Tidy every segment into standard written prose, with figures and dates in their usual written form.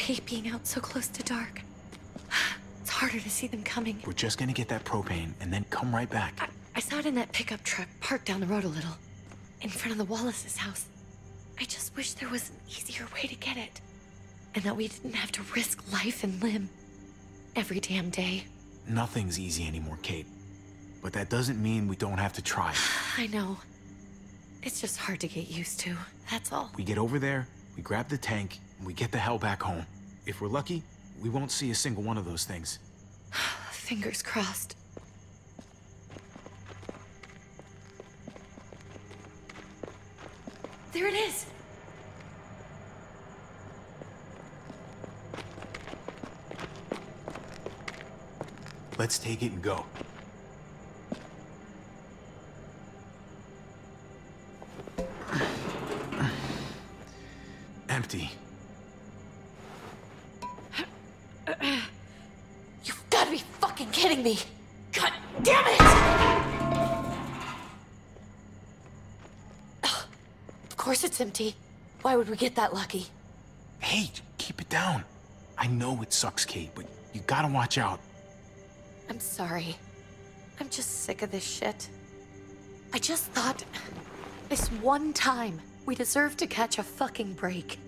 hate being out so close to dark. It's harder to see them coming. We're just gonna get that propane and then come right back. I saw it in that pickup truck parked down the road a little, in front of the Wallace's house. I just wish there was an easier way to get it, and that we didn't have to risk life and limb every damn day. Nothing's easy anymore, Kate. But that doesn't mean we don't have to try. I know. It's just hard to get used to, that's all. We get over there, we grab the tank, and we get the hell back home. If we're lucky, we won't see a single one of those things. Fingers crossed. There it is! Let's take it and go. Empty. You've got to be fucking kidding me! God damn it! Of course it's empty. Why would we get that lucky? Hey, keep it down. I know it sucks, Kate, but you gotta watch out. I'm sorry. I'm just sick of this shit. I just thought, this one time, we deserve to catch a fucking break.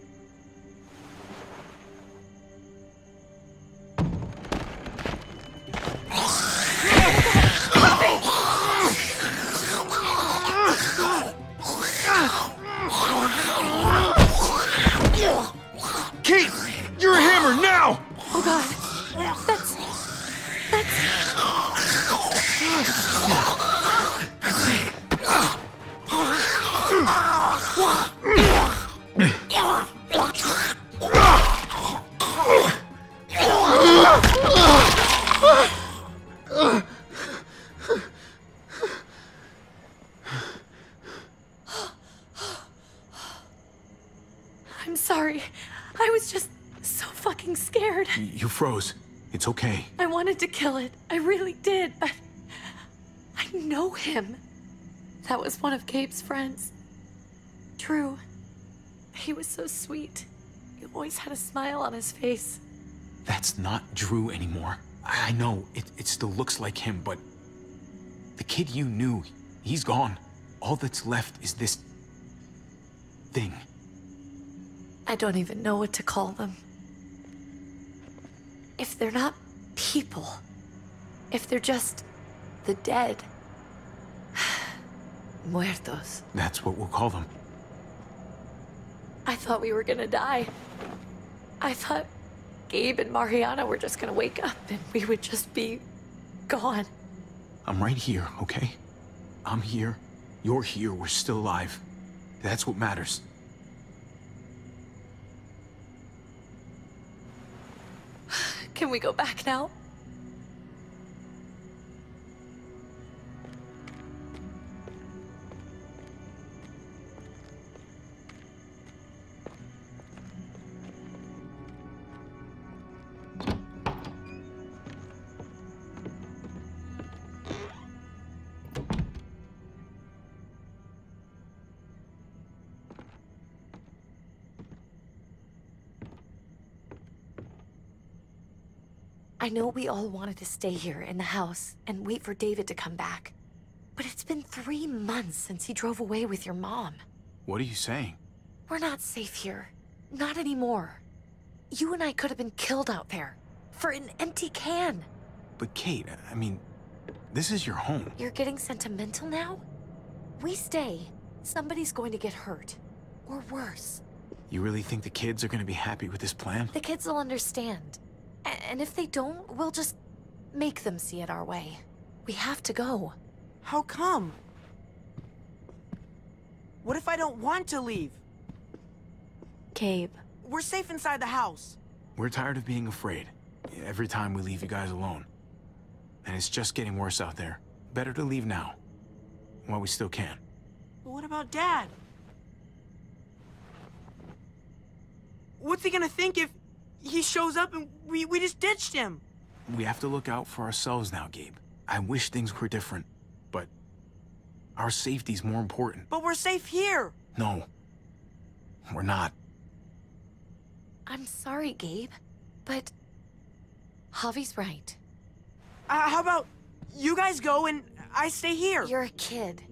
Kate! You're a hammer now! Oh god. That's... I'm sorry. I was just so fucking scared. You froze. It's okay. I wanted to kill it. I really did, but... I know him. That was one of Gabe's friends. Drew. He was so sweet. He always had a smile on his face. That's not Drew anymore. I know, it still looks like him, but... The kid you knew, he's gone. All that's left is this... thing. I don't even know what to call them. If they're not people, if they're just the dead, muertos. That's what we'll call them. I thought we were gonna die. I thought Gabe and Mariana were just gonna wake up and we would just be gone. I'm right here, okay? I'm here, you're here, we're still alive. That's what matters. Can we go back now? I know we all wanted to stay here in the house and wait for David to come back. But it's been 3 months since he drove away with your mom. What are you saying? We're not safe here. Not anymore. You and I could have been killed out there. For an empty can. But Kate, I mean, this is your home. You're getting sentimental now? We stay, somebody's going to get hurt. Or worse. You really think the kids are gonna be happy with this plan? The kids will understand. And if they don't, we'll just make them see it our way. We have to go. How come? What if I don't want to leave? Gabe. We're safe inside the house. We're tired of being afraid. Every time we leave you guys alone. And it's just getting worse out there. Better to leave now. While we still can. But what about Dad? What's he gonna think if he shows up and we just ditched him? We have to look out for ourselves now, Gabe. I wish things were different, but our safety's more important. But we're safe here. No, we're not. I'm sorry, Gabe, but Javi's right. How about you guys go and I stay here? You're a kid.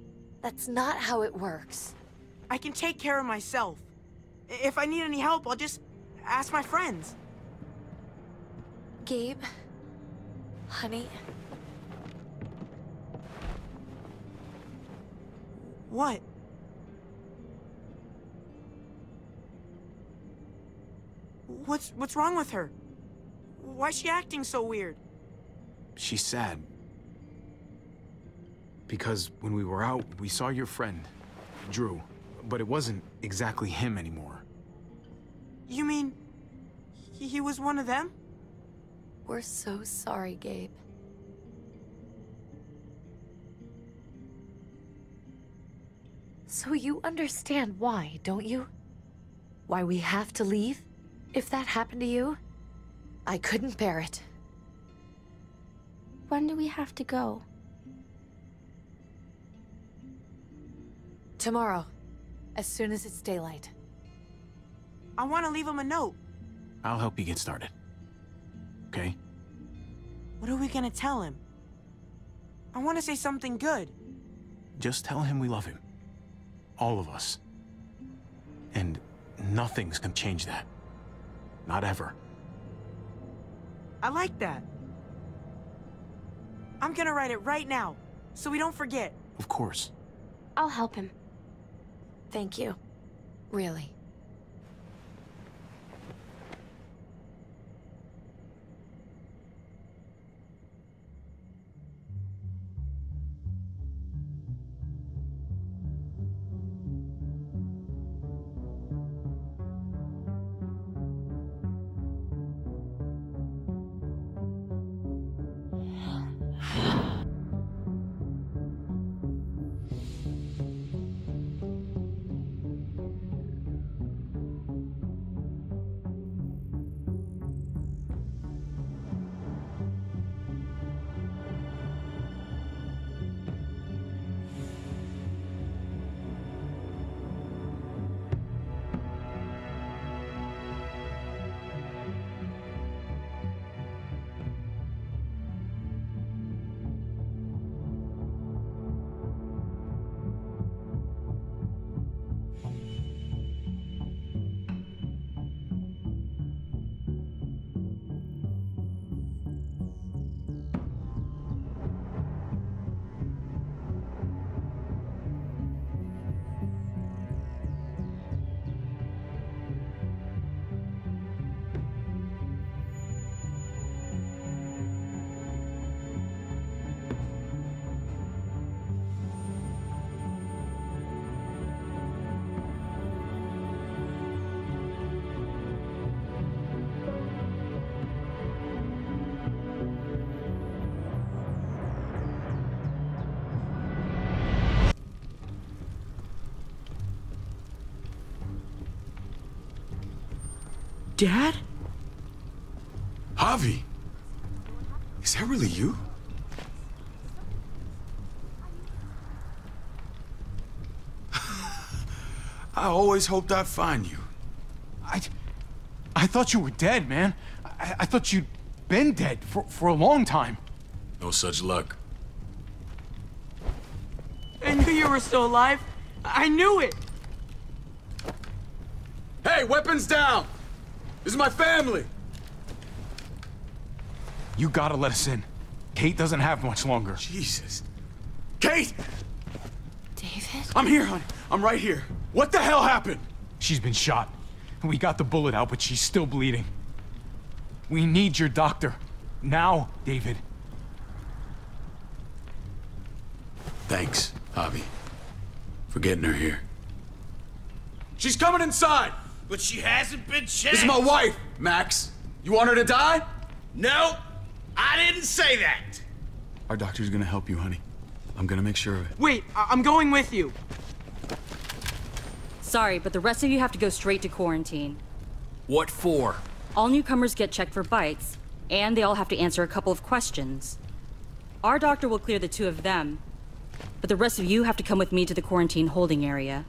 That's not how it works. I can take care of myself. If I need any help, I'll just ask my friends. Gabe, honey. What? What's wrong with her? Why's she acting so weird? She's sad. Because when we were out, we saw your friend, Drew, but it wasn't exactly him anymore. You mean he was one of them? We're so sorry, Gabe. So you understand why, don't you? Why we have to leave? If that happened to you, I couldn't bear it. When do we have to go? Tomorrow, as soon as it's daylight. I want to leave him a note. I'll help you get started. Okay? What are we gonna tell him? I want to say something good. Just tell him we love him. All of us. And nothing's gonna change that. Not ever. I like that. I'm gonna write it right now, so we don't forget. Of course. I'll help him. Thank you. Really. Dad? Javi! Is that really you? I always hoped I'd find you. I thought you were dead, man. I thought you'd been dead for a long time. No such luck. I knew you were still alive. I knew it. Hey, weapons down! This is my family! You gotta let us in. Kate doesn't have much longer. Jesus. Kate! David? I'm here, hon. I'm right here. What the hell happened? She's been shot. We got the bullet out, but she's still bleeding. We need your doctor. Now, David. Thanks, Javi, for getting her here. She's coming inside! But she hasn't been checked. This is my wife, Max. You want her to die? No, I didn't say that. Our doctor's gonna help you, honey. I'm gonna make sure of it. Wait, I'm going with you. Sorry, but the rest of you have to go straight to quarantine. What for? All newcomers get checked for bites, and they all have to answer a couple of questions. Our doctor will clear the two of them, but the rest of you have to come with me to the quarantine holding area.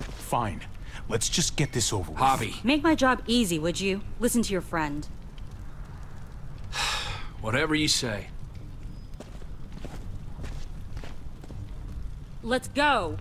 Fine. Let's just get this over with. Javi, Make my job easy, would you? Listen to your friend. whatever you say. Let's go!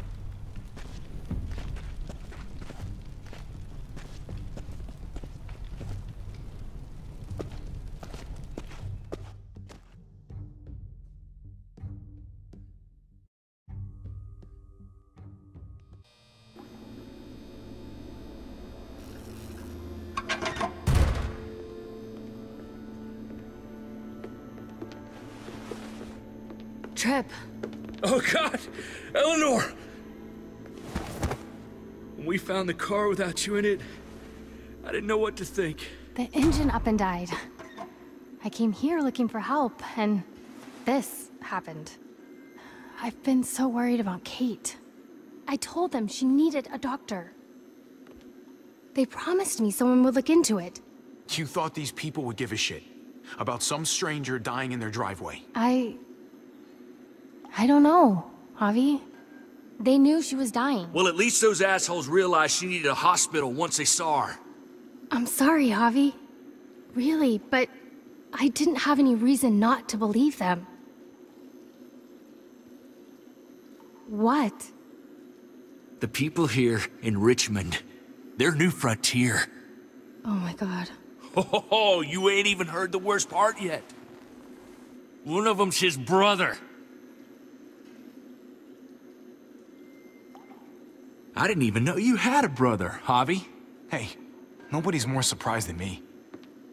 Trip. Oh, God! Eleanor! When we found the car without you in it, I didn't know what to think. The engine up and died. I came here looking for help, and this happened. I've been so worried about Kate. I told them she needed a doctor. They promised me someone would look into it. You thought these people would give a shit about some stranger dying in their driveway? I don't know, Javi. They knew she was dying. Well, at least those assholes realized she needed a hospital once they saw her. I'm sorry, Javi. Really, but I didn't have any reason not to believe them. What? The people here in Richmond, their new frontier. Oh my god. Oh, you ain't even heard the worst part yet. One of them's his brother. I didn't even know you had a brother, Javi. Hey, nobody's more surprised than me.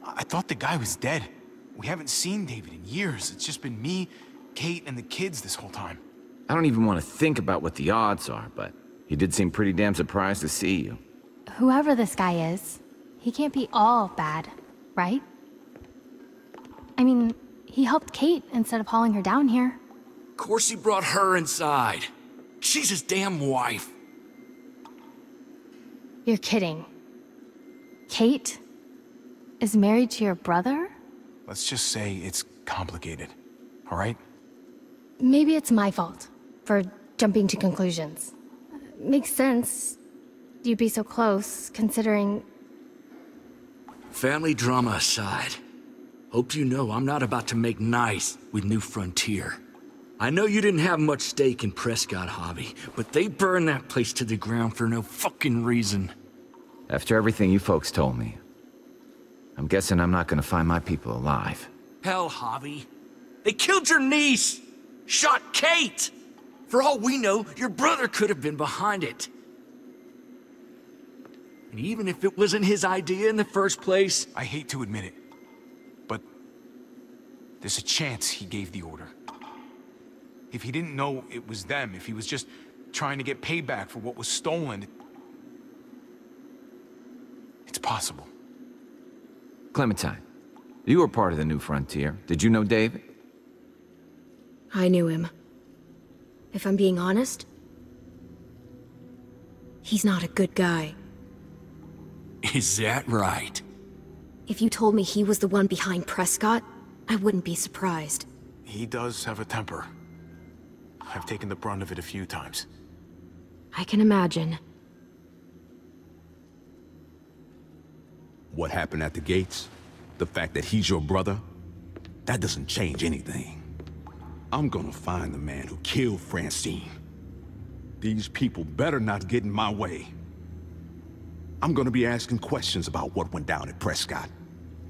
I thought the guy was dead. We haven't seen David in years. It's just been me, Kate, and the kids this whole time. I don't even want to think about what the odds are, but he did seem pretty damn surprised to see you. Whoever this guy is, he can't be all bad, right? I mean, he helped Kate instead of hauling her down here. Of course he brought her inside. She's his damn wife. You're kidding. Kate is married to your brother? Let's just say it's complicated, all right? Maybe it's my fault for jumping to conclusions. Makes sense. You'd be so close, considering... Family drama aside, hope you know I'm not about to make nice with New Frontier. I know you didn't have much stake in Prescott, Javi, but they burned that place to the ground for no fucking reason. After everything you folks told me, I'm guessing I'm not gonna find my people alive. Hell, Javi. They killed your niece! Shot Kate! For all we know, your brother could have been behind it. And even if it wasn't his idea in the first place... I hate to admit it, but there's a chance he gave the order. If he didn't know it was them, if he was just trying to get payback for what was stolen, it's possible. Clementine, you were part of the New Frontier. Did you know David? I knew him. If I'm being honest, he's not a good guy. Is that right? If you told me he was the one behind Prescott, I wouldn't be surprised. He does have a temper. I've taken the brunt of it a few times. I can imagine. What happened at the gates? The fact that he's your brother? That doesn't change anything. I'm gonna find the man who killed Francine. These people better not get in my way. I'm gonna be asking questions about what went down at Prescott.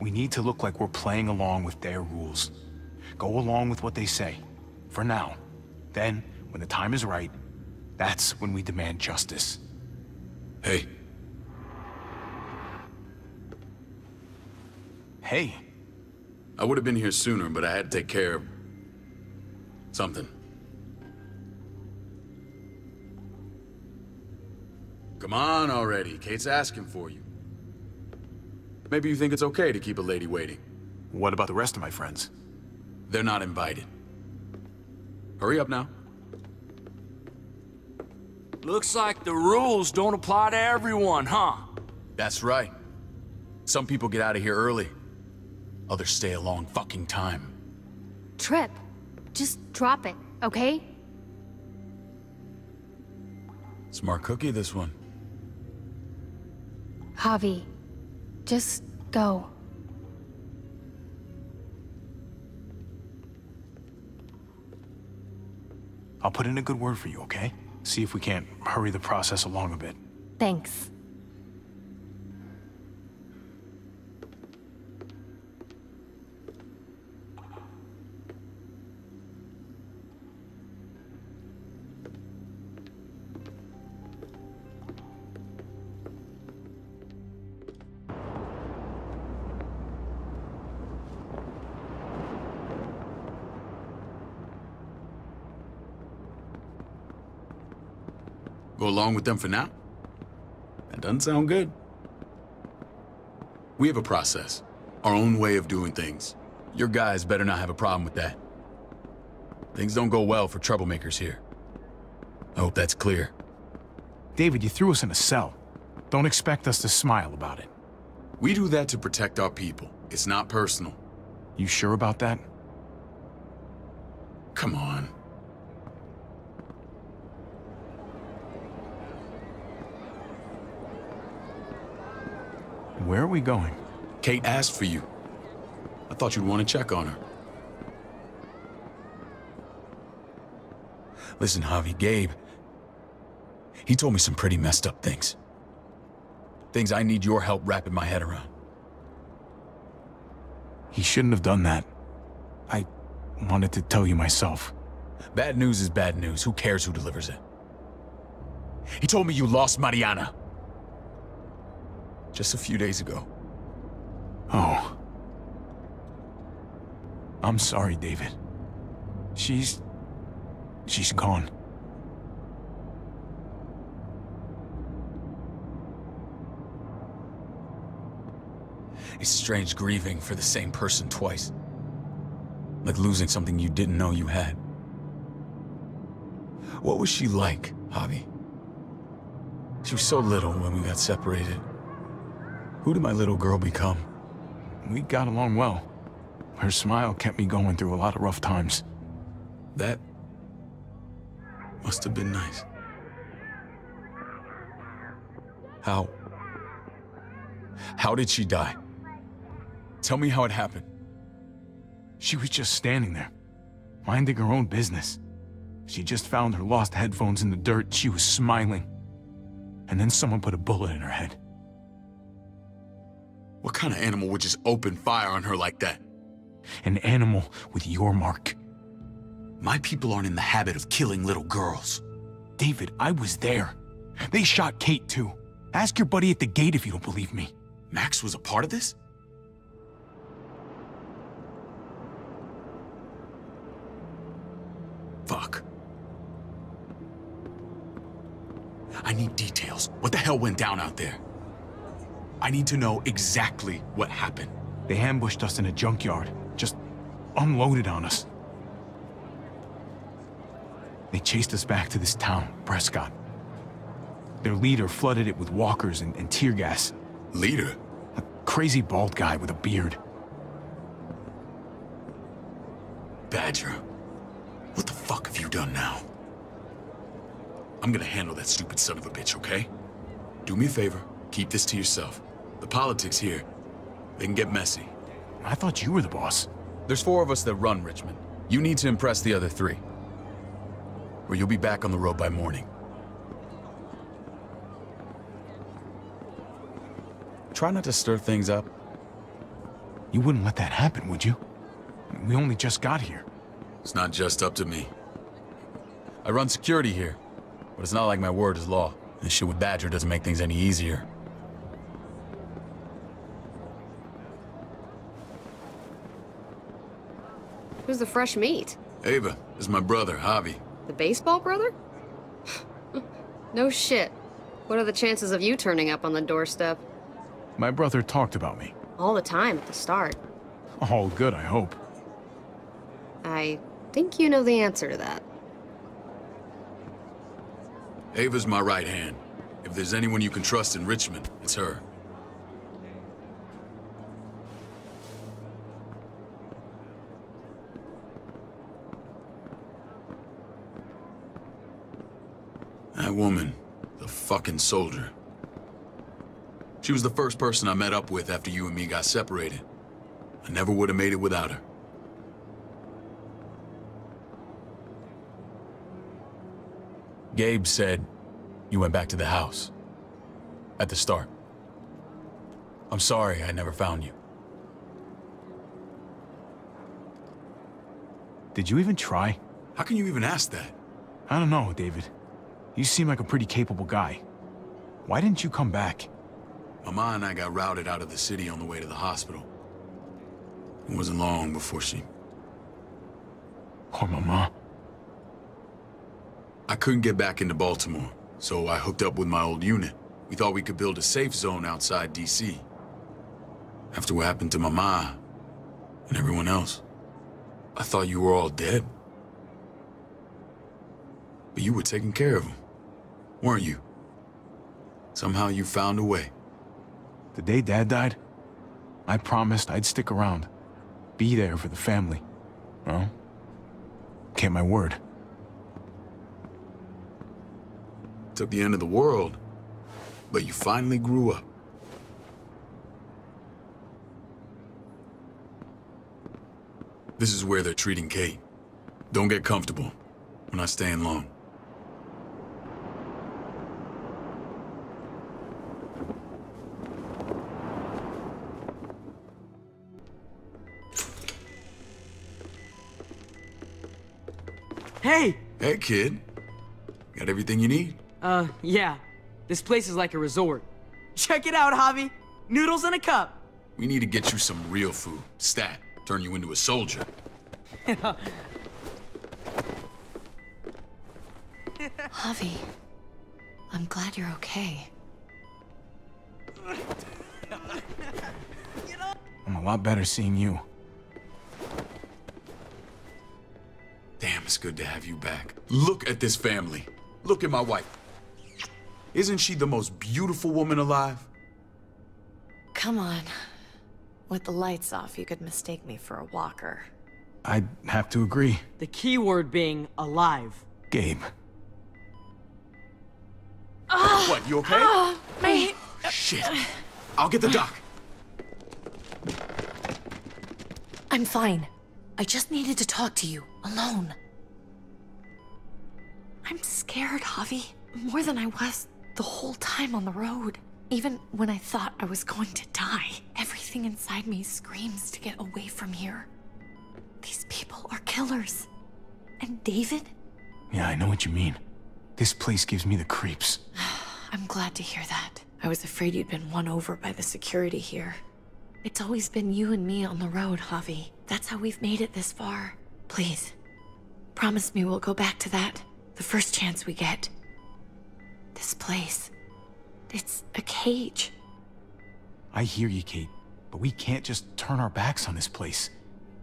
We need to look like we're playing along with their rules. Go along with what they say. For now. Then, when the time is right, that's when we demand justice. Hey. Hey. I would have been here sooner, but I had to take care of... something. Come on already. Kate's asking for you. Maybe you think it's okay to keep a lady waiting. What about the rest of my friends? They're not invited. Hurry up now. Looks like the rules don't apply to everyone, huh? That's right. Some people get out of here early. Others stay a long fucking time. Trip. Just drop it, okay? Smart cookie, this one. Javi, just go. I'll put in a good word for you, okay? See if we can't hurry the process along a bit. Thanks. Go along with them for now? That doesn't sound good. We have a process, our own way of doing things. Your guys better not have a problem with that. Things don't go well for troublemakers here. I hope that's clear. David, you threw us in a cell. Don't expect us to smile about it. We do that to protect our people. It's not personal. You sure about that? Come on. Where are we going? Kate asked for you. I thought you'd want to check on her. Listen, Javi, Gabe, he told me some pretty messed up things. Things I need your help wrapping my head around. He shouldn't have done that. I wanted to tell you myself. Bad news is bad news. Who cares who delivers it? He told me you lost Mariana. Just a few days ago. Oh. I'm sorry, David. She's gone. It's strange grieving for the same person twice. Like losing something you didn't know you had. What was she like, Javi? She was so little when we got separated. Who did my little girl become? We got along well. Her smile kept me going through a lot of rough times. That must have been nice. How did she die? Tell me how it happened. She was just standing there, minding her own business. She just found her lost headphones in the dirt. She was smiling. And then someone put a bullet in her head. What kind of animal would just open fire on her like that? An animal with your mark. My people aren't in the habit of killing little girls. David, I was there. They shot Kate too. Ask your buddy at the gate if you don't believe me. Max was a part of this? Fuck. I need details. What the hell went down out there? I need to know exactly what happened. They ambushed us in a junkyard. Just unloaded on us. They chased us back to this town, Prescott. Their leader flooded it with walkers and tear gas. Leader? A crazy bald guy with a beard. Badger, what the fuck have you done now? I'm gonna handle that stupid son of a bitch, okay? Do me a favor, keep this to yourself. The politics here, they can get messy. I thought you were the boss. There's 4 of us that run Richmond. You need to impress the other 3. Or you'll be back on the road by morning. Try not to stir things up. You wouldn't let that happen, would you? We only just got here. It's not just up to me. I run security here, but it's not like my word is law. This shit with Badger doesn't make things any easier. Who's the fresh meat? Ava, this is my brother, Javi. The baseball brother? No shit. What are the chances of you turning up on the doorstep? My brother talked about me. All the time at the start. All good, I hope. I think you know the answer to that. Ava's my right hand. If there's anyone you can trust in Richmond, it's her. That woman, the fucking soldier. She was the first person I met up with after you and me got separated. I never would have made it without her. Gabe said you went back to the house. At the start. I'm sorry I never found you. Did you even try? How can you even ask that? I don't know, David. You seem like a pretty capable guy. Why didn't you come back? Mama and I got routed out of the city on the way to the hospital. It wasn't long before she... Poor Mama. I couldn't get back into Baltimore, so I hooked up with my old unit. We thought we could build a safe zone outside D.C. After what happened to Mama and everyone else, I thought you were all dead. But you were taking care of them, weren't you? Somehow you found a way. The day Dad died, I promised I'd stick around. Be there for the family. Well, kept my word. Took the end of the world, but you finally grew up. This is where they're treating Kate. Don't get comfortable. We're not staying long. Hey! Hey, kid. Got everything you need? Yeah. This place is like a resort. Check it out, Javi. Noodles in a cup. We need to get you some real food. Stat. Turn you into a soldier. Javi, I'm glad you're okay. I'm a lot better seeing you. Damn, it's good to have you back. Look at this family. Look at my wife. Isn't she the most beautiful woman alive? Come on. With the lights off, you could mistake me for a walker. I'd have to agree. The key word being alive. Gabe. What, you okay? My... Shit. I'll get the doc. I'm fine. I just needed to talk to you, alone. I'm scared, Javi. More than I was the whole time on the road. Even when I thought I was going to die, everything inside me screams to get away from here. These people are killers. And David? Yeah, I know what you mean. This place gives me the creeps. I'm glad to hear that. I was afraid you'd been won over by the security here. It's always been you and me on the road, Javi. That's how we've made it this far. Please, promise me we'll go back to that the first chance we get. This place, it's a cage. I hear you, Kate, but we can't just turn our backs on this place.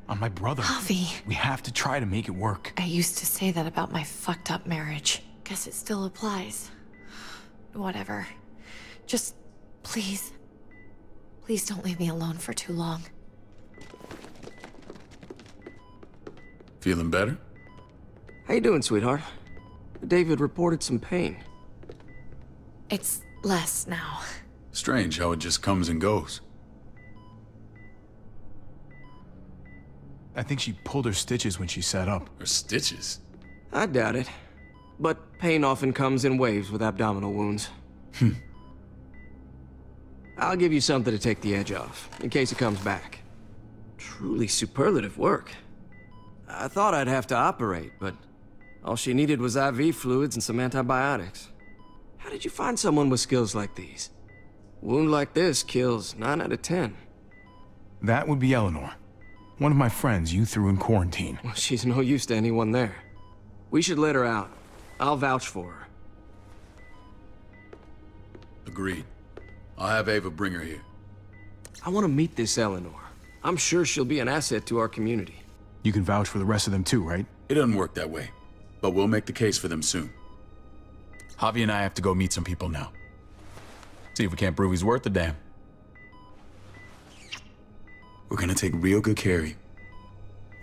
On my brother. Javi. We have to try to make it work. I used to say that about my fucked up marriage. Guess it still applies. Whatever. Just, please. Please don't leave me alone for too long. Feeling better? How you doing, sweetheart? David reported some pain. It's less now. Strange how it just comes and goes. I think she pulled her stitches when she sat up. Her stitches? I doubt it. But pain often comes in waves with abdominal wounds. I'll give you something to take the edge off, in case it comes back. Truly superlative work. I thought I'd have to operate, but all she needed was IV fluids and some antibiotics. How did you find someone with skills like these? A wound like this kills 9 out of 10. That would be Eleanor. One of my friends you threw in quarantine. Well, she's no use to anyone there. We should let her out. I'll vouch for her. Agreed. I'll have Ava bring her here. I want to meet this Eleanor. I'm sure she'll be an asset to our community. You can vouch for the rest of them too, right? It doesn't work that way, but we'll make the case for them soon. Javi and I have to go meet some people now. See if we can't prove he's worth the damn. We're gonna take real good care of you.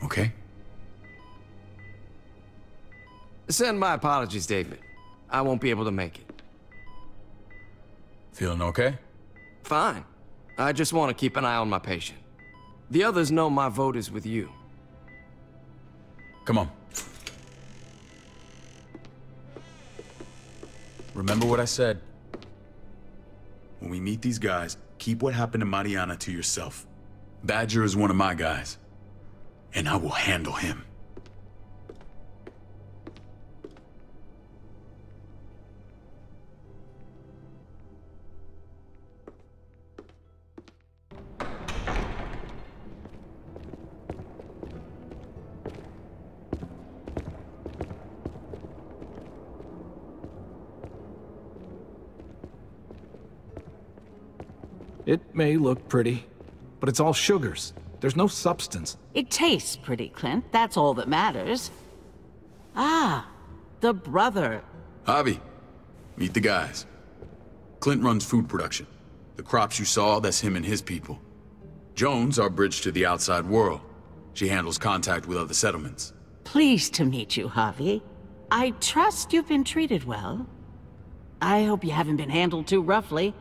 Okay? Send my apologies, David. I won't be able to make it. Feeling okay? Fine. I just want to keep an eye on my patient. The others know my vote is with you. Come on. Remember what I said. When we meet these guys, keep what happened to Mariana to yourself. Badger is one of my guys, and I will handle him. It may look pretty, but it's all sugars. There's no substance. It tastes pretty, Clint. That's all that matters. Ah, the brother. Javi, meet the guys. Clint runs food production. The crops you saw, that's him and his people. Jones, our bridge to the outside world. She handles contact with other settlements. Pleased to meet you, Javi. I trust you've been treated well. I hope you haven't been handled too roughly.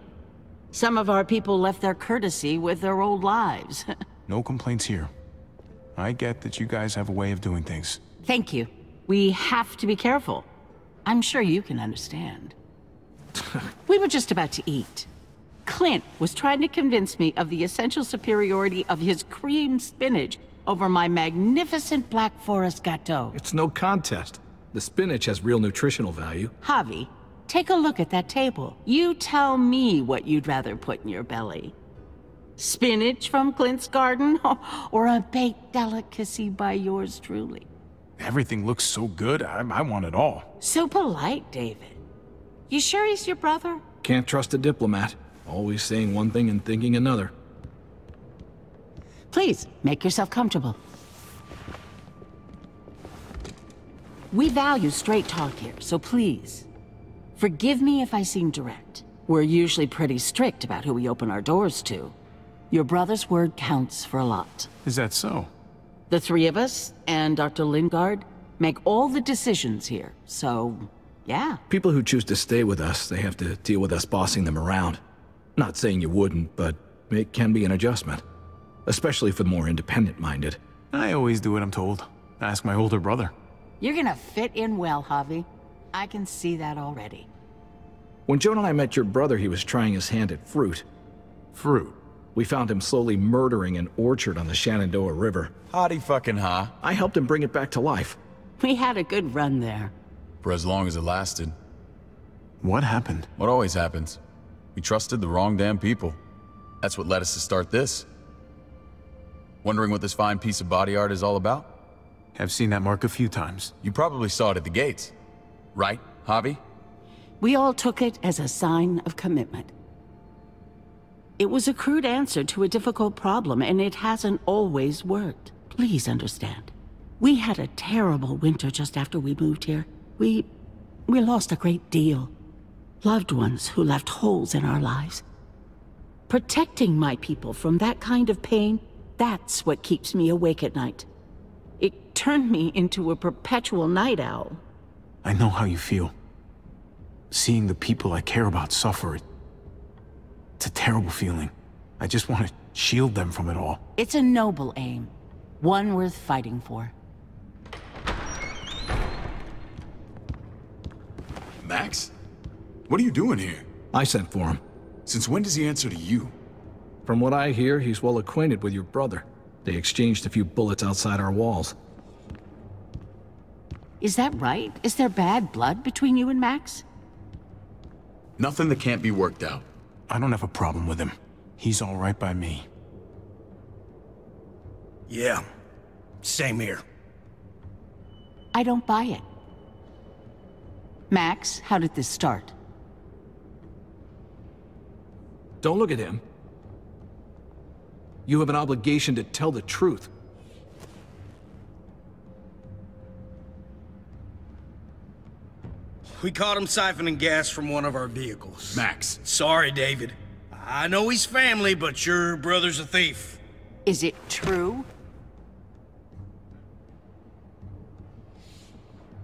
Some of our people left their courtesy with their old lives. No complaints here. I get that you guys have a way of doing things. Thank you. We have to be careful. I'm sure you can understand. We were just about to eat. Clint was trying to convince me of the essential superiority of his creamed spinach over my magnificent Black Forest gateau. It's no contest. The spinach has real nutritional value. Javi, take a look at that table. You tell me what you'd rather put in your belly. Spinach from Clint's garden, or a baked delicacy by yours truly? Everything looks so good, I want it all. So polite, David. You sure he's your brother? Can't trust a diplomat. Always saying one thing and thinking another. Please, make yourself comfortable. We value straight talk here, so please, forgive me if I seem direct. We're usually pretty strict about who we open our doors to. Your brother's word counts for a lot. Is that so? The three of us, and Dr. Lingard, make all the decisions here, so, yeah. People who choose to stay with us, they have to deal with us bossing them around. Not saying you wouldn't, but it can be an adjustment. Especially for the more independent-minded. I always do what I'm told. Ask my older brother. You're gonna fit in well, Javi. I can see that already. When Jonah and I met your brother, he was trying his hand at fruit. Fruit? We found him slowly murdering an orchard on the Shenandoah River. Howdy fucking ha. I helped him bring it back to life. We had a good run there. For as long as it lasted. What happened? What always happens. We trusted the wrong damn people. That's what led us to start this. Wondering what this fine piece of body art is all about? I've seen that mark a few times. You probably saw it at the gates. Right, Javi? We all took it as a sign of commitment. It was a crude answer to a difficult problem, and it hasn't always worked. Please understand. We had a terrible winter just after we moved here. We lost a great deal. Loved ones who left holes in our lives. Protecting my people from that kind of pain, that's what keeps me awake at night. It turned me into a perpetual night owl. I know how you feel. Seeing the people I care about suffer, it's a terrible feeling. I just want to shield them from it all. It's a noble aim. One worth fighting for. Max? What are you doing here? I sent for him. Since when does he answer to you? From what I hear, he's well acquainted with your brother. They exchanged a few bullets outside our walls. Is that right? Is there bad blood between you and Max? Nothing that can't be worked out. I don't have a problem with him. He's all right by me. Yeah, same here. I don't buy it. Max, how did this start? Don't look at him. You have an obligation to tell the truth. We caught him siphoning gas from one of our vehicles. Max. Sorry, David. I know he's family, but your brother's a thief. Is it true?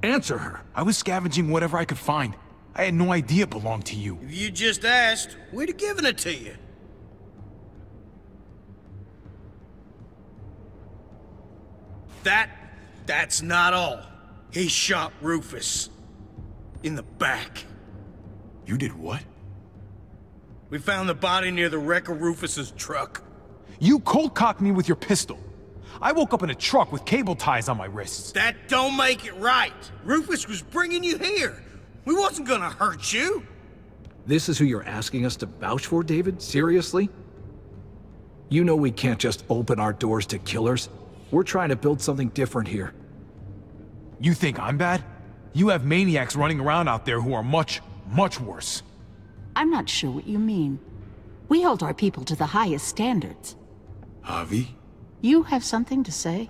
Answer her. I was scavenging whatever I could find. I had no idea it belonged to you. If you just asked, we'd have given it to you. That's not all. He shot Rufus. In the back. You did what? We found the body near the wreck of Rufus's truck. You cold-cocked me with your pistol. I woke up in a truck with cable ties on my wrists. That don't make it right. Rufus was bringing you here. We wasn't gonna hurt you. This is who you're asking us to vouch for, David? Seriously? You know we can't just open our doors to killers. We're trying to build something different here. You think I'm bad? You have maniacs running around out there who are much, much worse. I'm not sure what you mean. We hold our people to the highest standards. Javi? You have something to say?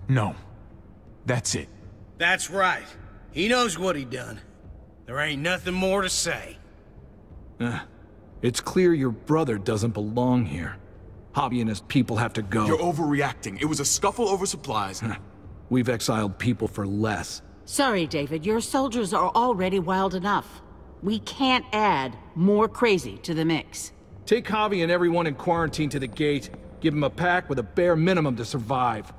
No. That's it. That's right. He knows what he done. There ain't nothing more to say. It's clear your brother doesn't belong here. Javi and his people have to go. You're overreacting. It was a scuffle over supplies. We've exiled people for less. Sorry, David. Your soldiers are already wild enough. We can't add more crazy to the mix. Take Javi and everyone in quarantine to the gate. Give them a pack with a bare minimum to survive.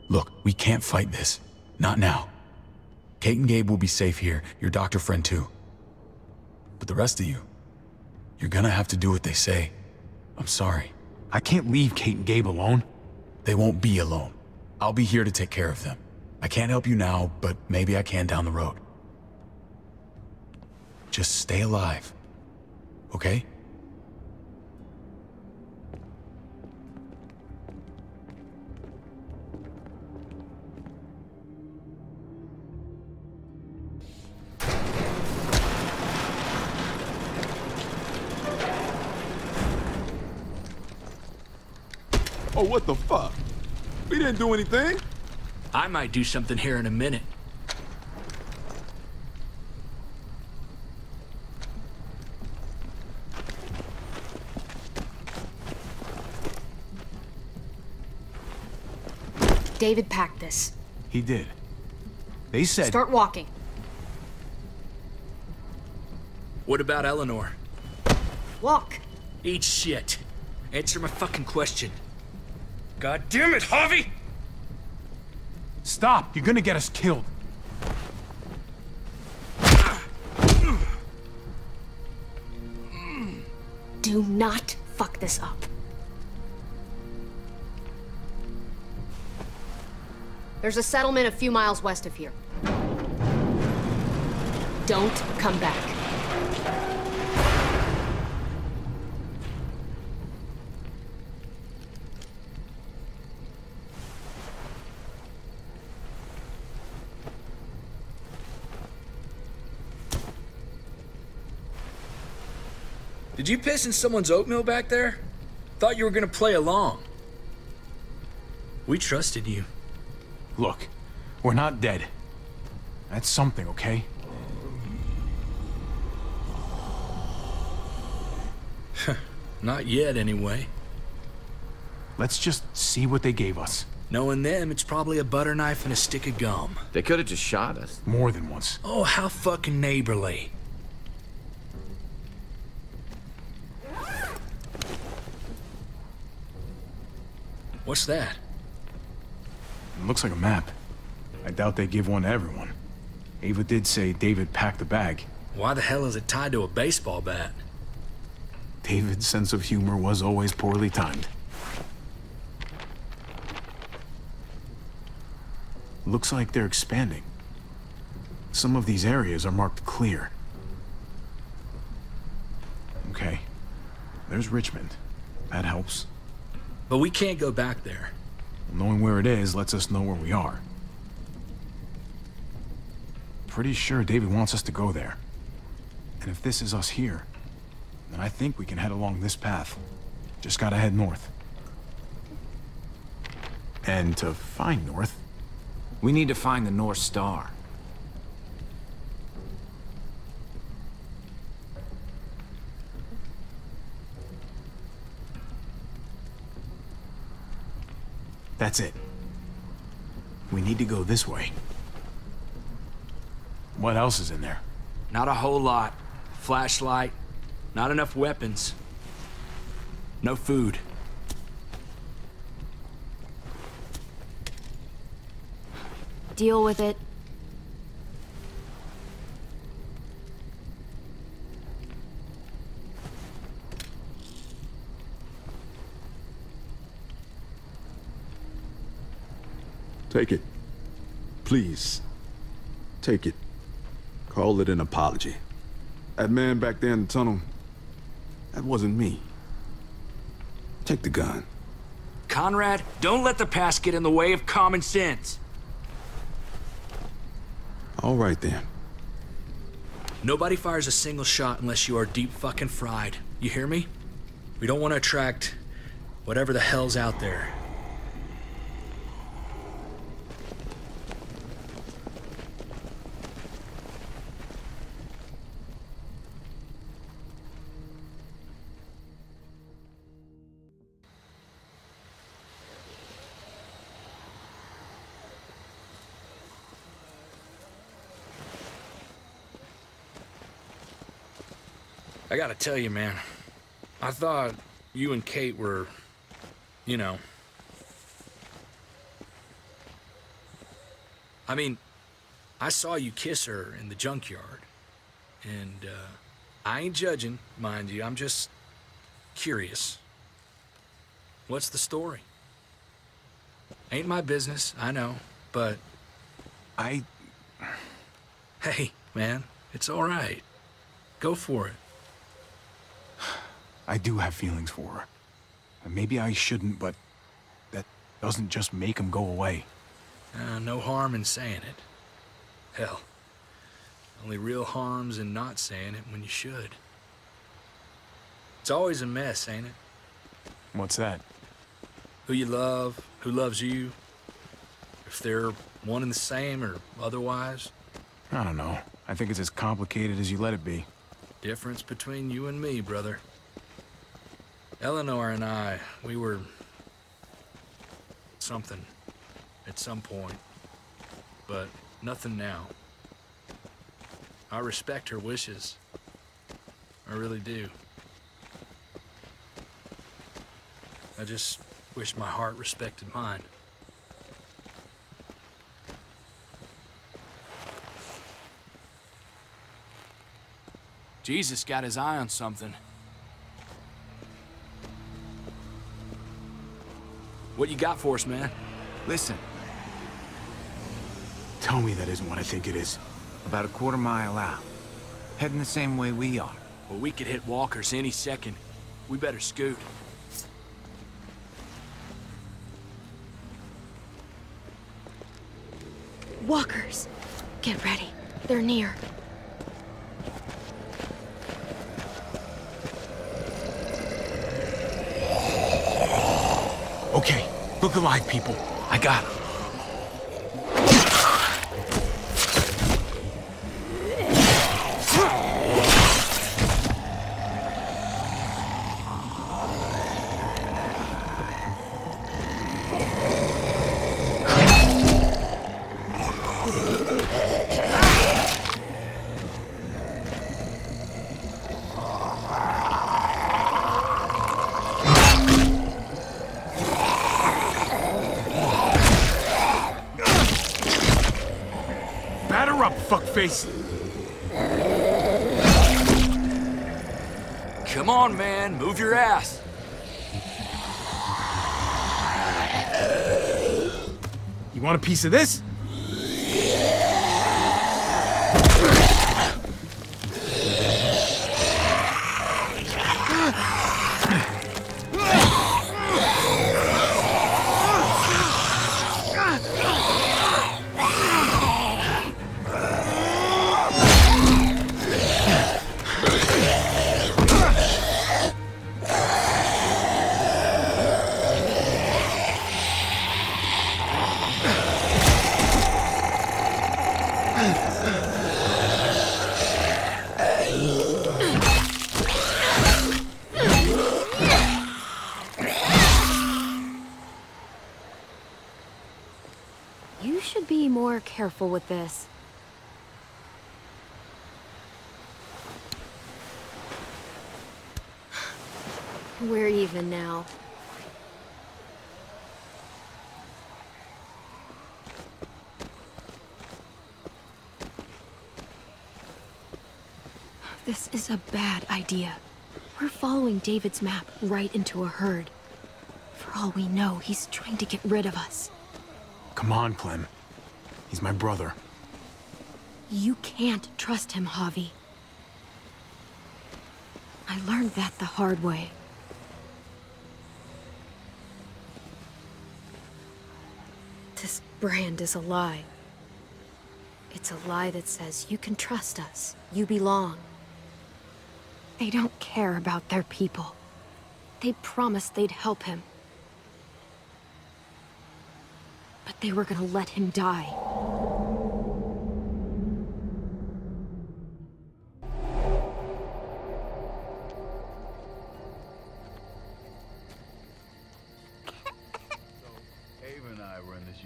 Look, we can't fight this. Not now. Kate and Gabe will be safe here, your doctor friend too. But the rest of you, you're gonna have to do what they say. I'm sorry. I can't leave Kate and Gabe alone. They won't be alone. I'll be here to take care of them. I can't help you now, but maybe I can down the road. Just stay alive, okay? Oh, what the fuck? We didn't do anything. I might do something here in a minute. David packed this. He did. They said... Start walking. What about Eleanor? Walk. Eat shit. Answer my fucking question. God damn it, Javi! Stop! You're gonna get us killed. Do not fuck this up. There's a settlement a few miles west of here. Don't come back. Did you piss in someone's oatmeal back there? Thought you were gonna play along. We trusted you. Look, we're not dead. That's something, okay? Not yet, anyway. Let's just see what they gave us. Knowing them, it's probably a butter knife and a stick of gum. They could have just shot us. More than once. Oh, how fucking neighborly. What's that? It looks like a map. I doubt they give one to everyone. Ava did say David packed the bag. Why the hell is it tied to a baseball bat? David's sense of humor was always poorly timed. Looks like they're expanding. Some of these areas are marked clear. Okay. There's Richmond. That helps. But we can't go back there. Knowing where it is lets us know where we are. Pretty sure David wants us to go there. And if this is us here, then I think we can head along this path. Just gotta head north. And to find north... We need to find the North Star. That's it. We need to go this way. What else is in there? Not a whole lot. Flashlight, not enough weapons. No food. Deal with it. Take it. Please. Take it. Call it an apology. That man back there in the tunnel, that wasn't me. Take the gun. Conrad, don't let the past get in the way of common sense. All right then. Nobody fires a single shot unless you are deep fucking fried. You hear me? We don't want to attract whatever the hell's out there. I gotta tell you, man, I thought you and Kate were, you know. I mean, I saw you kiss her in the junkyard, and I ain't judging, mind you, I'm just curious. What's the story? Ain't my business, I know, but... Hey, man, it's all right. Go for it. I do have feelings for her. And maybe I shouldn't, but that doesn't just make them go away. No harm in saying it. Hell, only real harm's in not saying it when you should. It's always a mess, ain't it? What's that? Who you love, who loves you, if they're one and the same or otherwise. I don't know. I think it's as complicated as you let it be. Difference between you and me, brother. Eleanor and I, we were... something. At some point. But nothing now. I respect her wishes. I really do. I just wish my heart respected mine. Jesus got his eye on something. What you got for us, man? Listen. Tell me that isn't what I think it is. About a quarter mile out. Heading the same way we are. Well, we could hit walkers any second. We better scoot. Walkers. Get ready. They're near. Okay, look alive, people. I got him. Fuckface. Come on, man. Move your ass. You want a piece of this? You should be more careful with this. We're even now. This is a bad idea. We're following David's map right into a herd. For all we know, he's trying to get rid of us. Come on, Clem. He's my brother. You can't trust him, Javi. I learned that the hard way. This brand is a lie. It's a lie that says you can trust us, you belong. They don't care about their people. They promised they'd help him. But they were gonna let him die.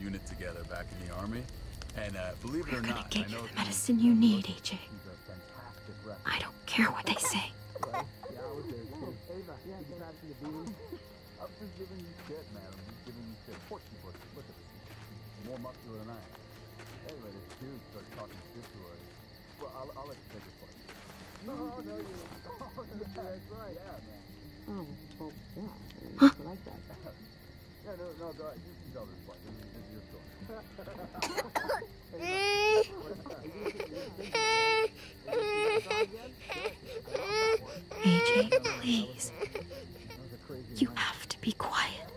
Unit together back in the army, and believe it or not, get you the medicine you need, AJ. I don't care what they say. I'm just giving you shit, man. I'm just giving you shit. Look at this. More muscular than I am. Anyway, this dude starts talking shit to her. Well, I'll let you take it first. No, you. That's right. Yeah, man. Oh, well, yeah. I like that. Yeah, no, go ahead. You can tell this part. This is your story. AJ, please. You have to be quiet.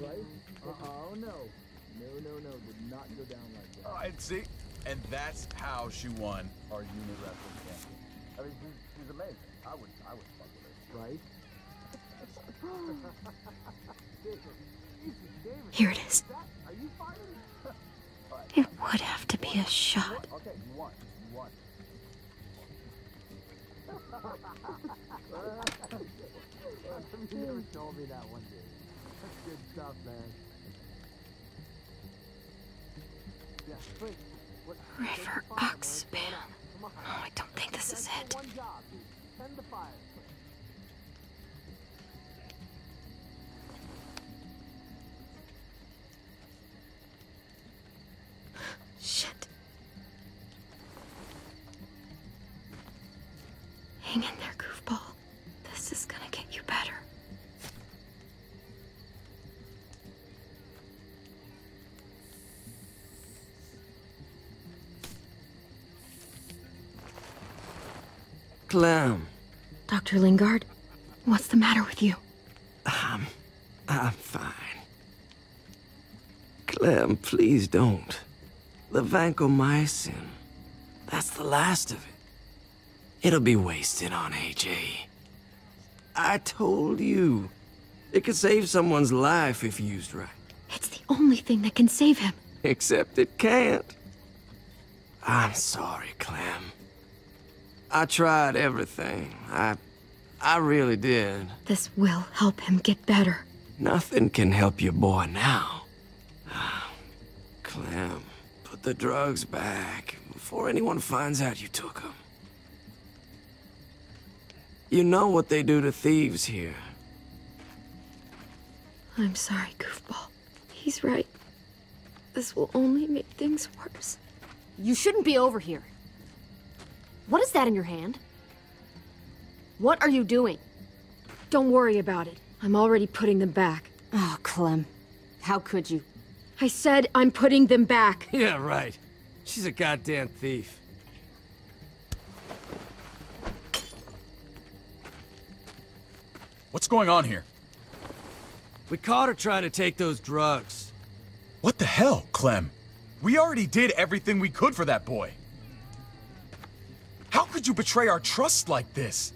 Right? Oh, no. No. Did not go down like that. Oh, and see? And that's how she won our unit wrestling champion. I mean, she's amazing. I would fuck with her. Right? Here it is. It would have to be a shot. Okay, you won. You never told me that one day. That's good stuff, man. Yeah, wait. River Oxpan. Oh, I don't think this is it. One job, dude. Tend the fire. Shit. Hang in there, goofball. This is gonna get you better. Clem. Dr. Lingard, what's the matter with you? I'm fine. Clem, please don't. The vancomycin. That's the last of it. It'll be wasted on AJ. I told you. It could save someone's life if used right. It's the only thing that can save him. Except it can't. I'm sorry, Clem. I tried everything. I really did. This will help him get better. Nothing can help your boy now. Clem, put the drugs back before anyone finds out you took them. You know what they do to thieves here. I'm sorry, goofball. He's right. This will only make things worse. You shouldn't be over here. What is that in your hand? What are you doing? Don't worry about it. I'm already putting them back. Oh, Clem. How could you? I said I'm putting them back. Yeah, right. She's a goddamn thief. What's going on here? We caught her trying to take those drugs. What the hell, Clem? We already did everything we could for that boy. How could you betray our trust like this?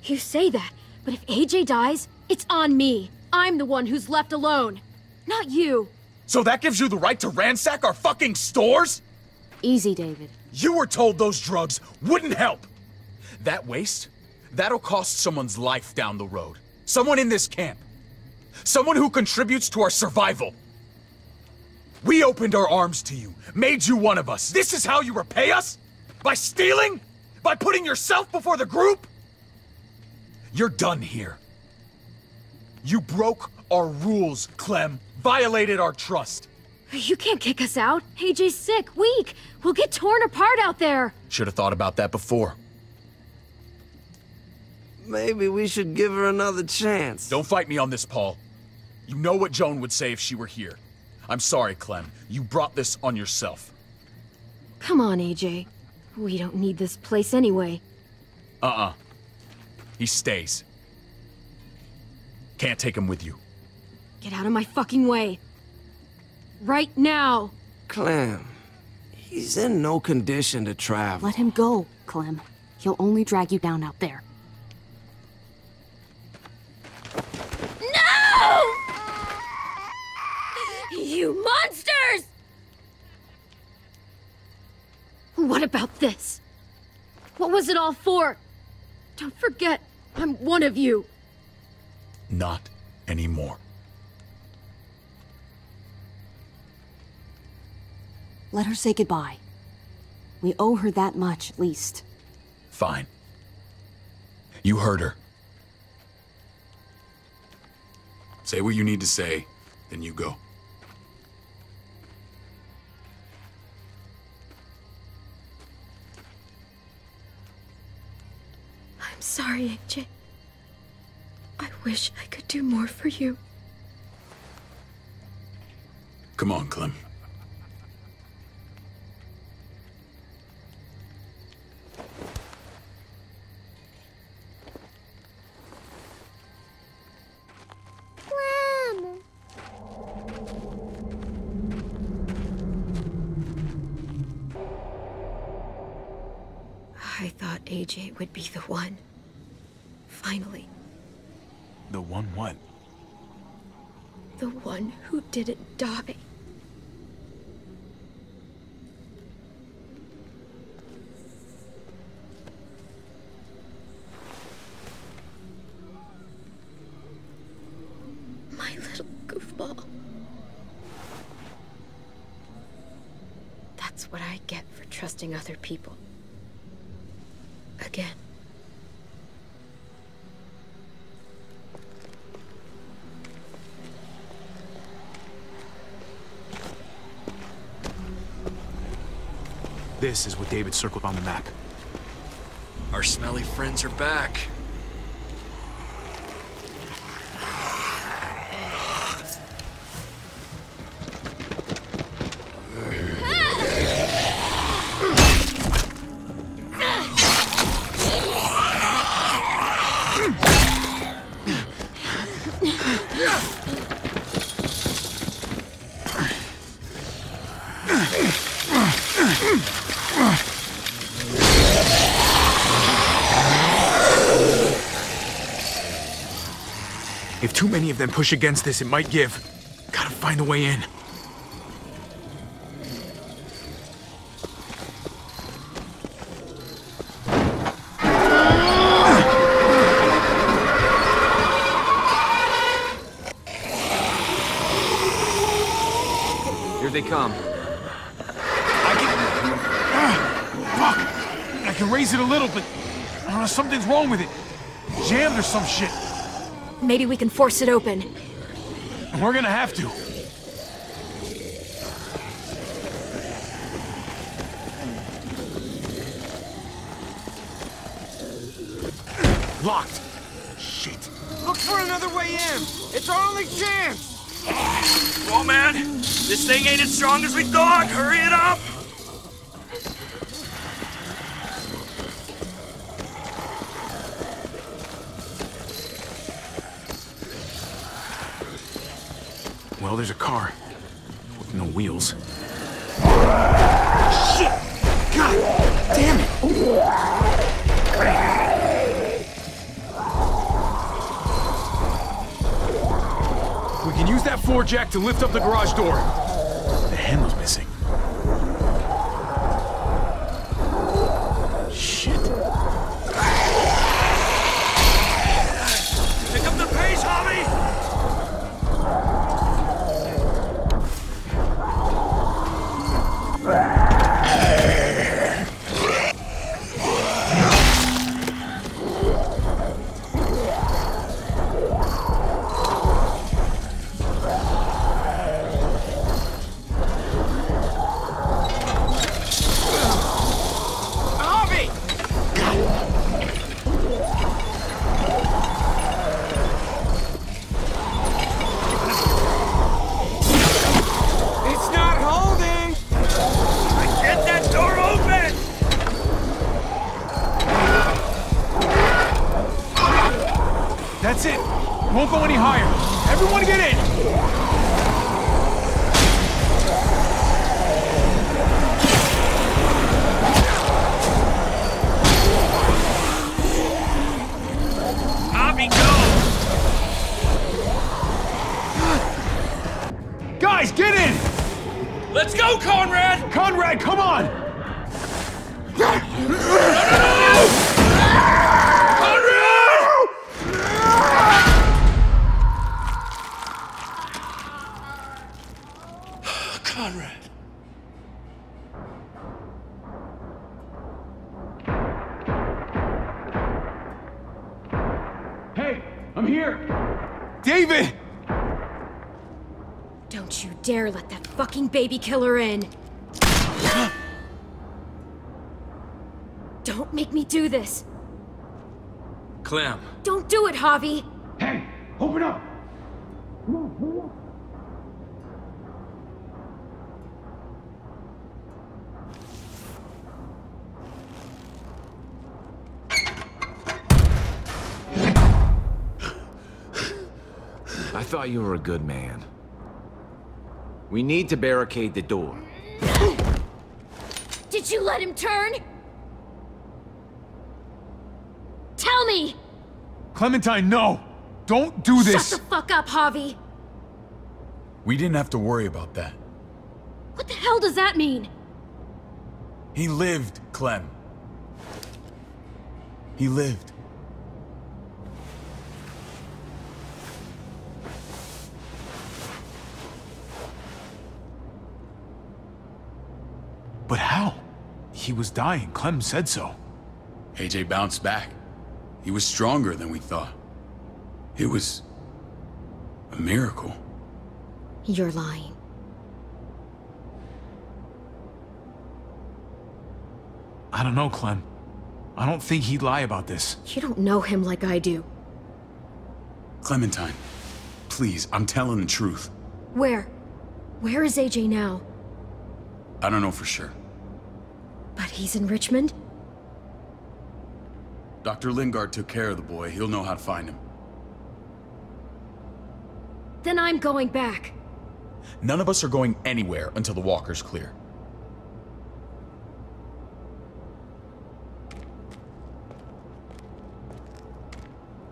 You say that, but if AJ dies, it's on me. I'm the one who's left alone, not you. So that gives you the right to ransack our fucking stores? Easy, David. You were told those drugs wouldn't help. That waste, that'll cost someone's life down the road. Someone in this camp. Someone who contributes to our survival. We opened our arms to you, made you one of us. This is how you repay us? By stealing? By putting yourself before the group? You're done here. You broke our rules, Clem. Violated our trust. You can't kick us out. AJ's sick, weak. We'll get torn apart out there. Should have thought about that before. Maybe we should give her another chance. Don't fight me on this, Paul. You know what Joan would say if she were here. I'm sorry, Clem. You brought this on yourself. Come on, AJ. We don't need this place anyway. He stays. Can't take him with you. Get out of my fucking way. Right now. Clem, he's in no condition to travel. Let him go, Clem. He'll only drag you down out there. No! You monsters! What about this? What was it all for? Don't forget, I'm one of you. Not anymore. Let her say goodbye. We owe her that much, at least. Fine. You heard her. Say what you need to say, then you go. I'm sorry, AJ. I wish I could do more for you. Come on, Clem. I thought AJ would be the one. Finally. The one what? The one who didn't die. My little goofball. That's what I get for trusting other people. Again. This is what David circled on the map. Our smelly friends are back. If too many of them push against this, it might give. Gotta find a way in. Here they come. Fuck! I can raise it a little, but I don't know, something's wrong with it. Jammed or some shit. Maybe we can force it open. We're gonna have to. Locked. Shit. Look for another way in. It's our only chance. Come on, man. This thing ain't as strong as we thought. Hurry it up. Well, there's a car. With no wheels. Shit! God damn it! We can use that floor jack to lift up the garage door. The handle's missing. Shit. Pick up the pace, Hobby! That's it. Won't go any higher. Everyone get in. Hobby, go! Guys, get in! Let's go, Conrad! Conrad, come on! No! Conrad! Hey, I'm here! David! Don't you dare let that fucking baby killer in! Don't make me do this! Clem. Don't do it, Javi! Hey, open up! Come on, hurry up! I thought you were a good man. We need to barricade the door. Did you let him turn? Tell me! Clementine, no! Don't do this! Shut the fuck up, Javi! We didn't have to worry about that. What the hell does that mean? He lived, Clem. He lived. But how? He was dying. Clem said so. AJ bounced back. He was stronger than we thought. It was a miracle. You're lying. I don't know, Clem. I don't think he'd lie about this. You don't know him like I do. Clementine, please, I'm telling the truth. Where? Where is AJ now? I don't know for sure. But he's in Richmond? Dr. Lingard took care of the boy. He'll know how to find him. Then I'm going back. None of us are going anywhere until the walker's clear.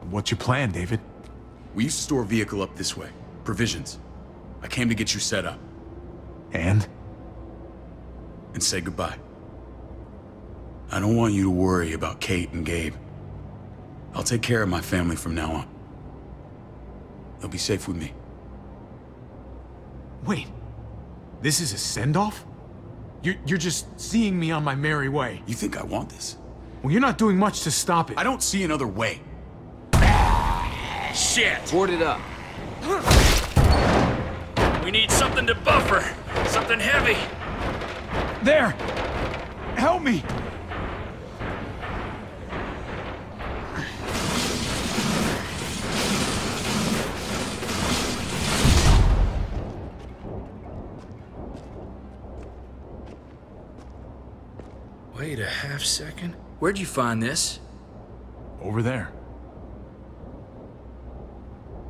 What's your plan, David? We used to store a vehicle up this way. Provisions. I came to get you set up. And say goodbye. I don't want you to worry about Kate and Gabe. I'll take care of my family from now on. They'll be safe with me. Wait. This is a send-off? You're just seeing me on my merry way. You think I want this? Well, you're not doing much to stop it. I don't see another way. Shit! Board it up. We need something to buffer. Something heavy. There! Help me! Wait a half second. Where'd you find this? Over there.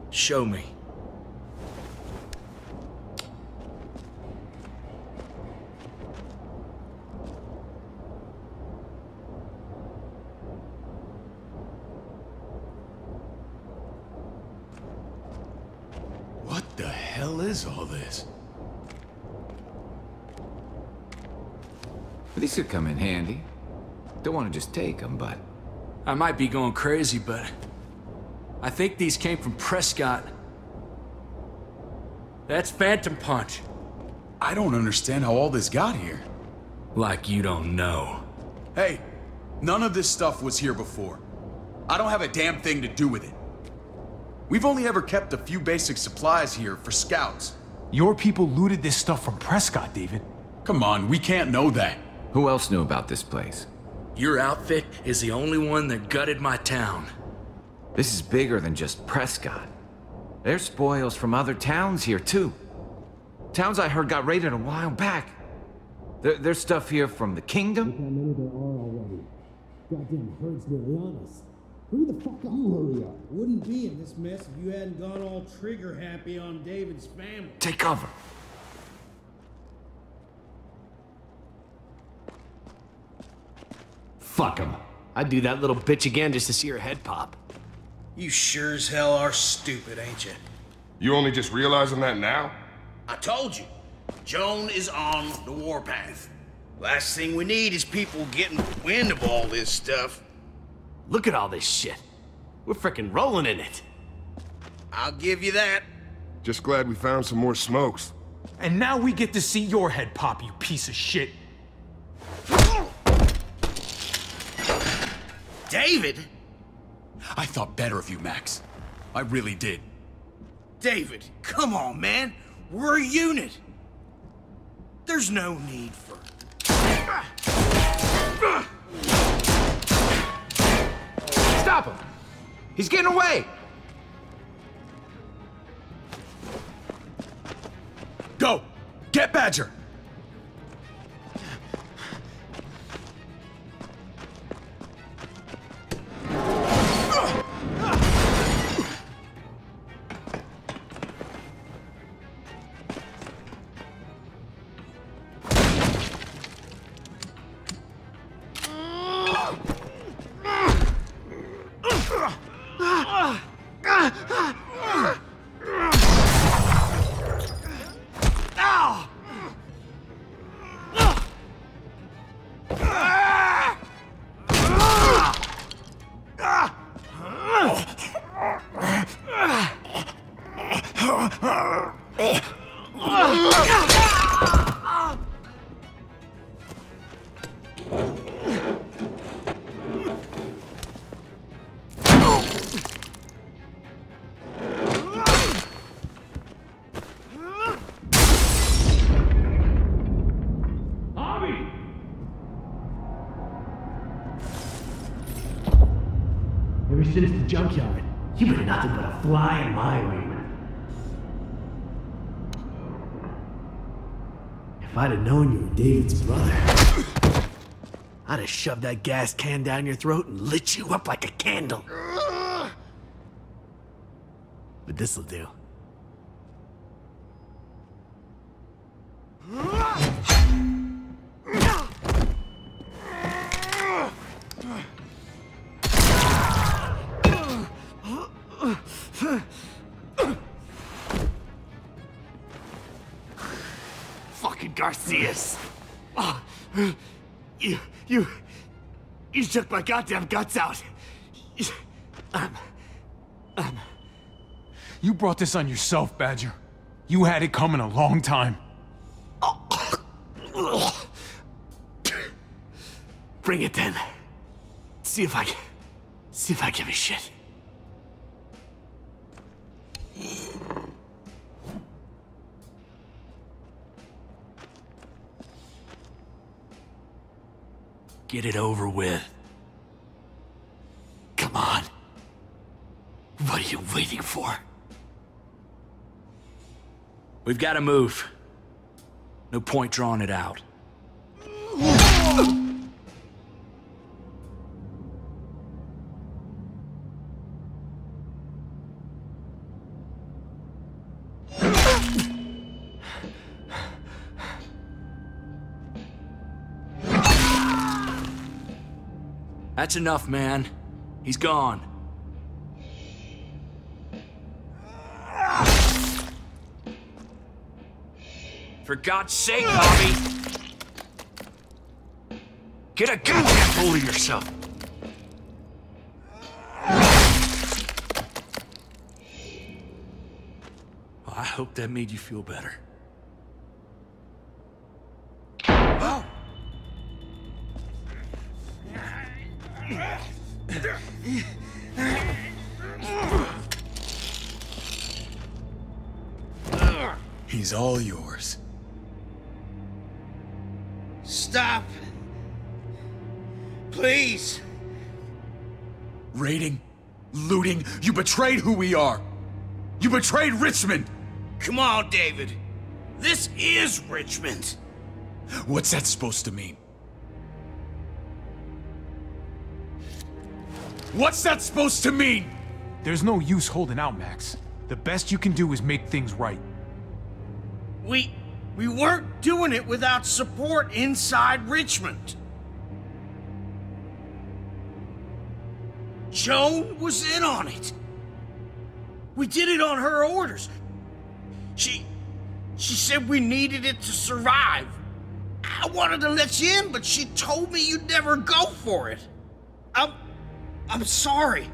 Show me. What the hell is all this? These could come in handy. Don't want to just take them, but... I might be going crazy, but... I think these came from Prescott. That's Phantom Punch. I don't understand how all this got here. Like you don't know. Hey, none of this stuff was here before. I don't have a damn thing to do with it. We've only ever kept a few basic supplies here for scouts. Your people looted this stuff from Prescott, David. Come on, we can't know that. Who else knew about this place? Your outfit is the only one that gutted my town. This is bigger than just Prescott. There's spoils from other towns here, too. Towns I heard got raided a while back. There's stuff here from the kingdom. Look how many there are already. Goddamn herd's nearly on us. Hurry the fuck up. You hurry up. Wouldn't be in this mess if you hadn't gone all trigger happy on David's family. Take cover. Fuck him. I'd do that little bitch again just to see her head pop. You sure as hell are stupid, ain't you? You only just realizing that now? I told you. Joan is on the warpath. Last thing we need is people getting wind of all this stuff. Look at all this shit. We're frickin' rolling in it. I'll give you that. Just glad we found some more smokes. And now we get to see your head pop, you piece of shit. David? I thought better of you, Max. I really did. David, come on, man. We're a unit. There's no need for... Stop him! He's getting away! Go! Get Badger! Ever since the junkyard, you've been nothing but a fly in my ointment. If I'd have known you were David's brother, I'd have shoved that gas can down your throat and lit you up like a candle. But this'll do. Fucking Garcias! Oh, you took my goddamn guts out. You brought this on yourself, Badger. You had it coming a long time. Bring it then. See if I give a shit. Get it over with. Come on. What are you waiting for? We've got to move. No point drawing it out. That's enough, man. He's gone. For God's sake, Bobby! Get a goddamn hold of yourself! Well, I hope that made you feel better. He's all yours. Stop! Please! Raiding, looting, you betrayed who we are! You betrayed Richmond! Come on, David. This is Richmond. What's that supposed to mean? What's that supposed to mean? There's no use holding out, Max. The best you can do is make things right. We weren't doing it without support inside Richmond. Joan was in on it. We did it on her orders. She said we needed it to survive. I wanted to let you in, but she told me you'd never go for it. I'm sorry.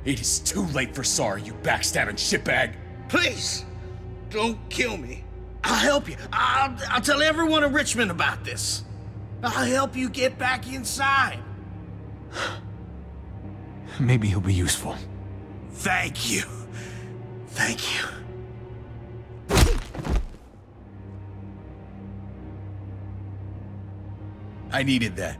It is too late for sorry, you backstabbing shitbag. Please, don't kill me. I'll help you. I'll tell everyone in Richmond about this. I'll help you get back inside. Maybe he'll be useful. Thank you. Thank you. I needed that.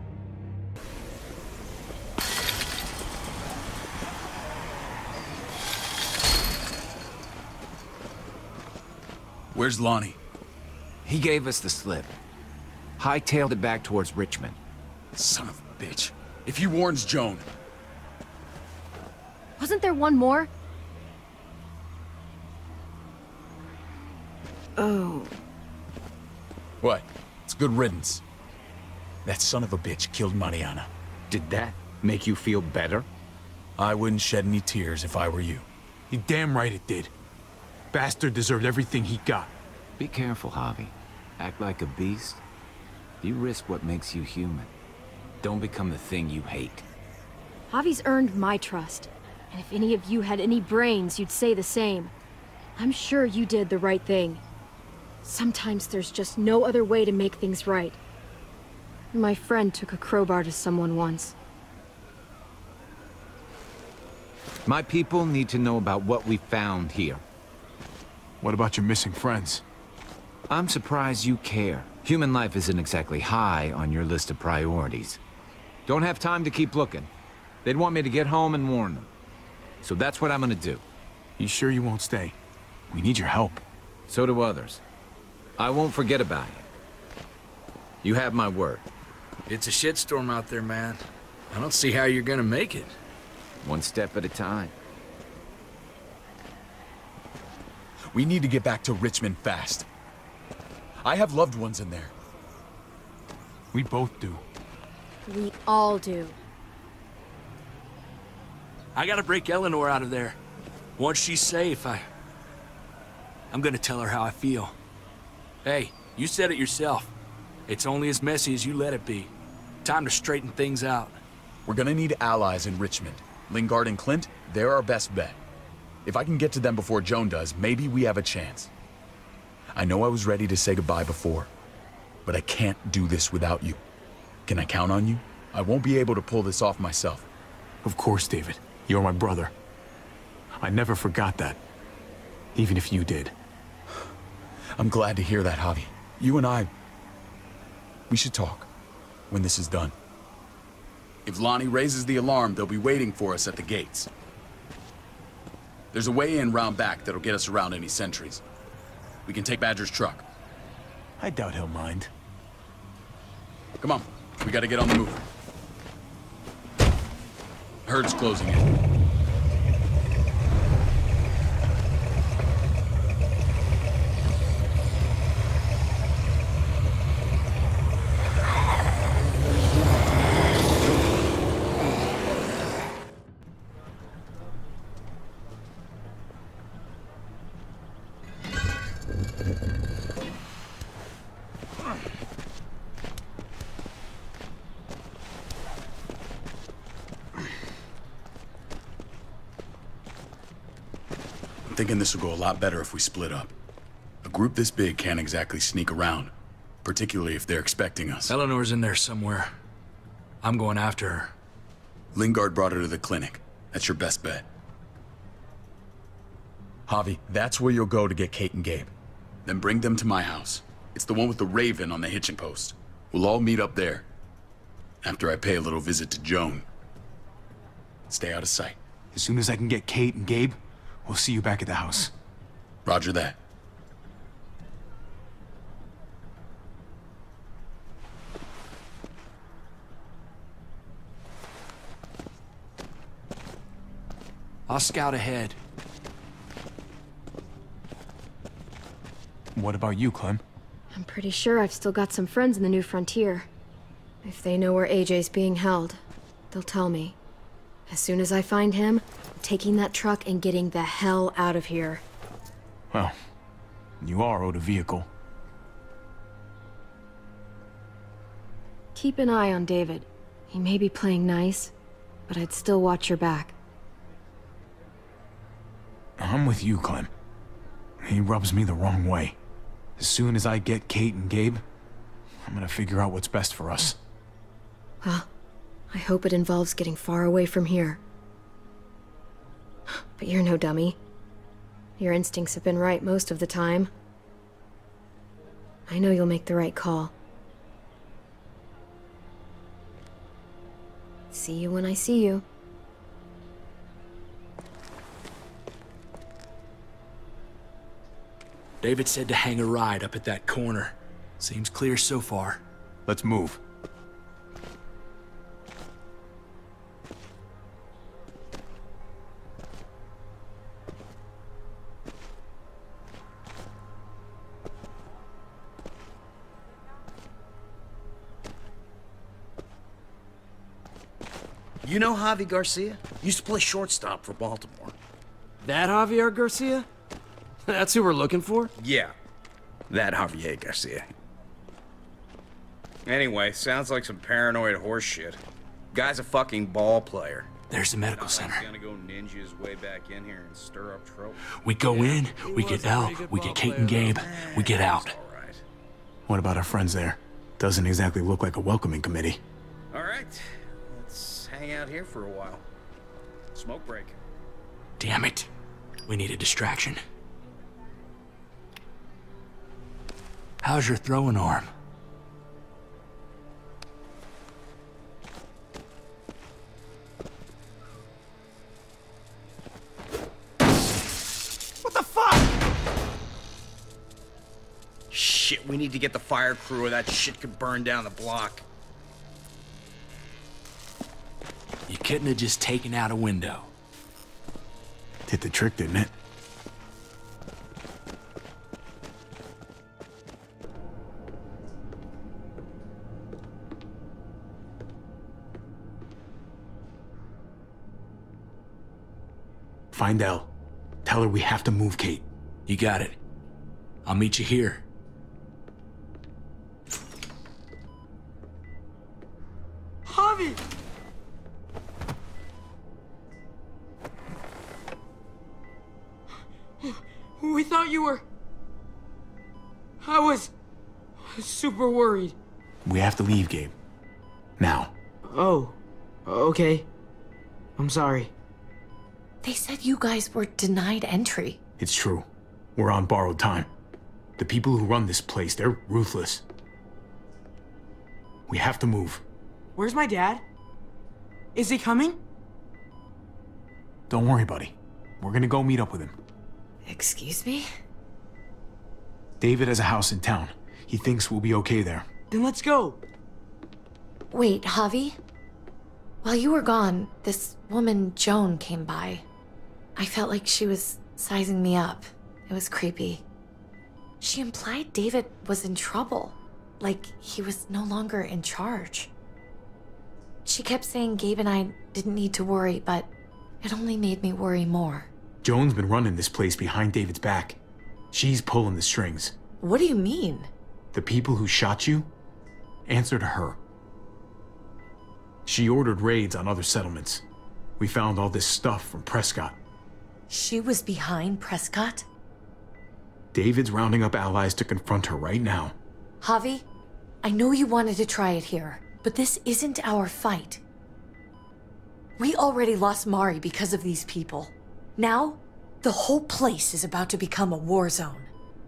Where's Lonnie? He gave us the slip. Hightailed it back towards Richmond. Son of a bitch. If he warns Joan... Wasn't there one more? Oh. What? It's good riddance. That son of a bitch killed Mariana. Did that make you feel better? I wouldn't shed any tears if I were you. You're damn right it did. Bastard deserved everything he got. Be careful, Javi. Act like a beast. You risk what makes you human. Don't become the thing you hate. Javi's earned my trust. And if any of you had any brains, you'd say the same. I'm sure you did the right thing. Sometimes there's just no other way to make things right. My friend took a crowbar to someone once. My people need to know about what we found here. What about your missing friends? I'm surprised you care. Human life isn't exactly high on your list of priorities. Don't have time to keep looking. They'd want me to get home and warn them. So that's what I'm gonna do. You sure you won't stay? We need your help. So do others. I won't forget about you. You have my word. It's a shitstorm out there, man. I don't see how you're gonna make it. One step at a time. We need to get back to Richmond fast. I have loved ones in there. We both do. We all do. I gotta break Eleanor out of there. Once she's safe, I'm gonna tell her how I feel. Hey, you said it yourself. It's only as messy as you let it be. Time to straighten things out. We're gonna need allies in Richmond. Lingard and Clint, they're our best bet. If I can get to them before Joan does, maybe we have a chance. I know I was ready to say goodbye before, but I can't do this without you. Can I count on you? I won't be able to pull this off myself. Of course, David. You're my brother. I never forgot that. Even if you did. I'm glad to hear that, Javi. You and I... we should talk when this is done. If Lonnie raises the alarm, they'll be waiting for us at the gates. There's a way in round back that'll get us around any sentries. We can take Badger's truck. I doubt he'll mind. Come on, we gotta get on the move. Herd's closing in. I'm thinking this will go a lot better if we split up. A group this big can't exactly sneak around, particularly if they're expecting us. Eleanor's in there somewhere. I'm going after her. Lingard brought her to the clinic. That's your best bet. Javi, that's where you'll go to get Kate and Gabe. Then bring them to my house. It's the one with the raven on the hitching post. We'll all meet up there. After I pay a little visit to Joan. Stay out of sight. As soon as I can get Kate and Gabe, we'll see you back at the house. Roger that. I'll scout ahead. What about you, Clem? I'm pretty sure I've still got some friends in the New Frontier. If they know where AJ's being held, they'll tell me. As soon as I find him, I'm taking that truck and getting the hell out of here. Well, you are owed a vehicle. Keep an eye on David. He may be playing nice, but I'd still watch your back. I'm with you, Clem. He rubs me the wrong way. As soon as I get Kate and Gabe, I'm gonna figure out what's best for us. Well, I hope it involves getting far away from here. But you're no dummy. Your instincts have been right most of the time. I know you'll make the right call. See you when I see you. David said to hang a ride up at that corner. Seems clear so far. Let's move. You know Javi Garcia? Used to play shortstop for Baltimore. That Javier Garcia? That's who we're looking for? Yeah, that Javier Garcia. Anyway, sounds like some paranoid horse shit. Guy's a fucking ball player. There's the medical center. He's gonna go ninja his way back in here and stir up trouble. We go in, we get Elle, we get Kate and Gabe, we get out. What about our friends there? Doesn't exactly look like a welcoming committee. All right, let's hang out here for a while. Smoke break. Damn it. We need a distraction. How's your throwing arm? What the fuck? Shit, we need to get the fire crew or that shit could burn down the block. You couldn't have just taken out a window. Did the trick, didn't it? Find Elle. Tell her we have to move Kate. You got it. I'll meet you here. Javi! We thought you were... I was super worried. We have to leave, Gabe. Now. Oh, okay. I'm sorry. They said you guys were denied entry. It's true. We're on borrowed time. The people who run this place, they're ruthless. We have to move. Where's my dad? Is he coming? Don't worry, buddy. We're gonna go meet up with him. Excuse me? David has a house in town. He thinks we'll be okay there. Then let's go. Wait, Javi? While you were gone, this woman, Joan, came by. I felt like she was sizing me up. It was creepy. She implied David was in trouble. Like he was no longer in charge. She kept saying Gabe and I didn't need to worry, but it only made me worry more. Joan's been running this place behind David's back. She's pulling the strings. What do you mean? The people who shot you answer to her. She ordered raids on other settlements. We found all this stuff from Prescott. She was behind Prescott? David's rounding up allies to confront her right now. Javi, I know you wanted to try it here, but this isn't our fight. We already lost Mari because of these people. Now, the whole place is about to become a war zone.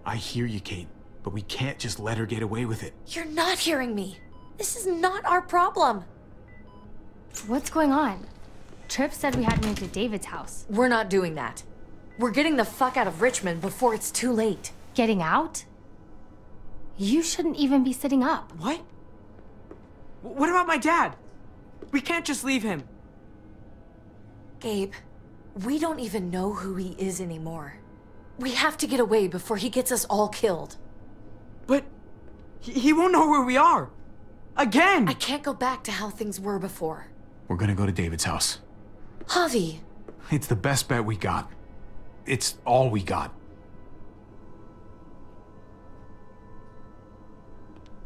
I hear you, Kate, but we can't just let her get away with it. You're not hearing me. This is not our problem. What's going on? Tripp said we had to move to David's house. We're not doing that. We're getting the fuck out of Richmond before it's too late. Getting out? You shouldn't even be sitting up. What? What about my dad? We can't just leave him. Gabe, We don't even know who he is anymore. We have to get away before he gets us all killed. But he won't know where we are. Again! I can't go back to how things were before. We're gonna go to David's house. Javi! It's the best bet we got. It's all we got.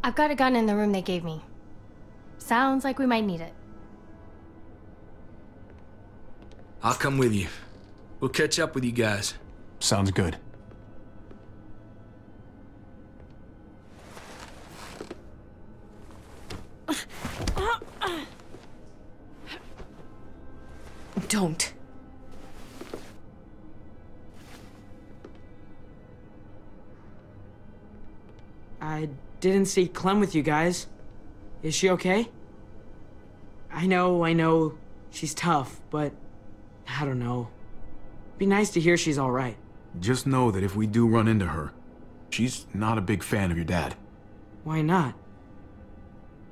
I've got a gun in the room they gave me. Sounds like we might need it. I'll come with you. We'll catch up with you guys. Sounds good. Don't. I didn't see Clem with you guys. Is she okay? I know, she's tough, but I don't know. Be nice to hear she's all right. Just know that if we do run into her, she's not a big fan of your dad. Why not?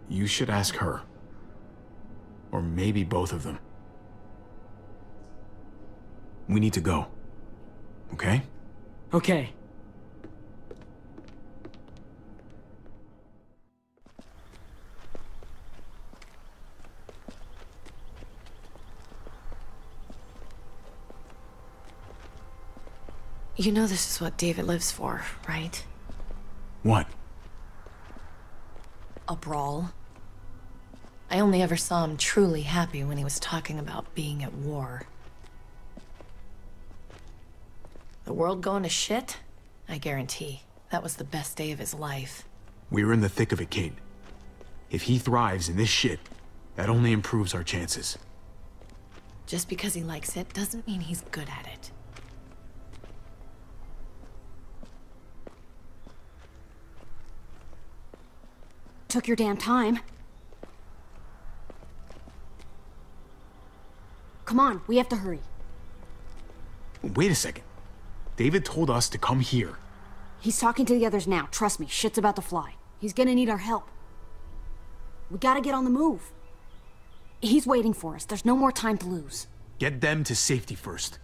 You should ask her. Or maybe both of them. We need to go. Okay? Okay. You know this is what David lives for, right? What? A brawl. I only ever saw him truly happy when he was talking about being at war. The world going to shit? I guarantee. That was the best day of his life. We're in the thick of it, Kate. If he thrives in this shit, that only improves our chances. Just because he likes it doesn't mean he's good at it. Took your damn time. Come on, we have to hurry. Wait a second. David told us to come here. He's talking to the others now. Trust me, shit's about to fly. He's gonna need our help. We gotta get on the move. He's waiting for us. There's no more time to lose. Get them to safety first.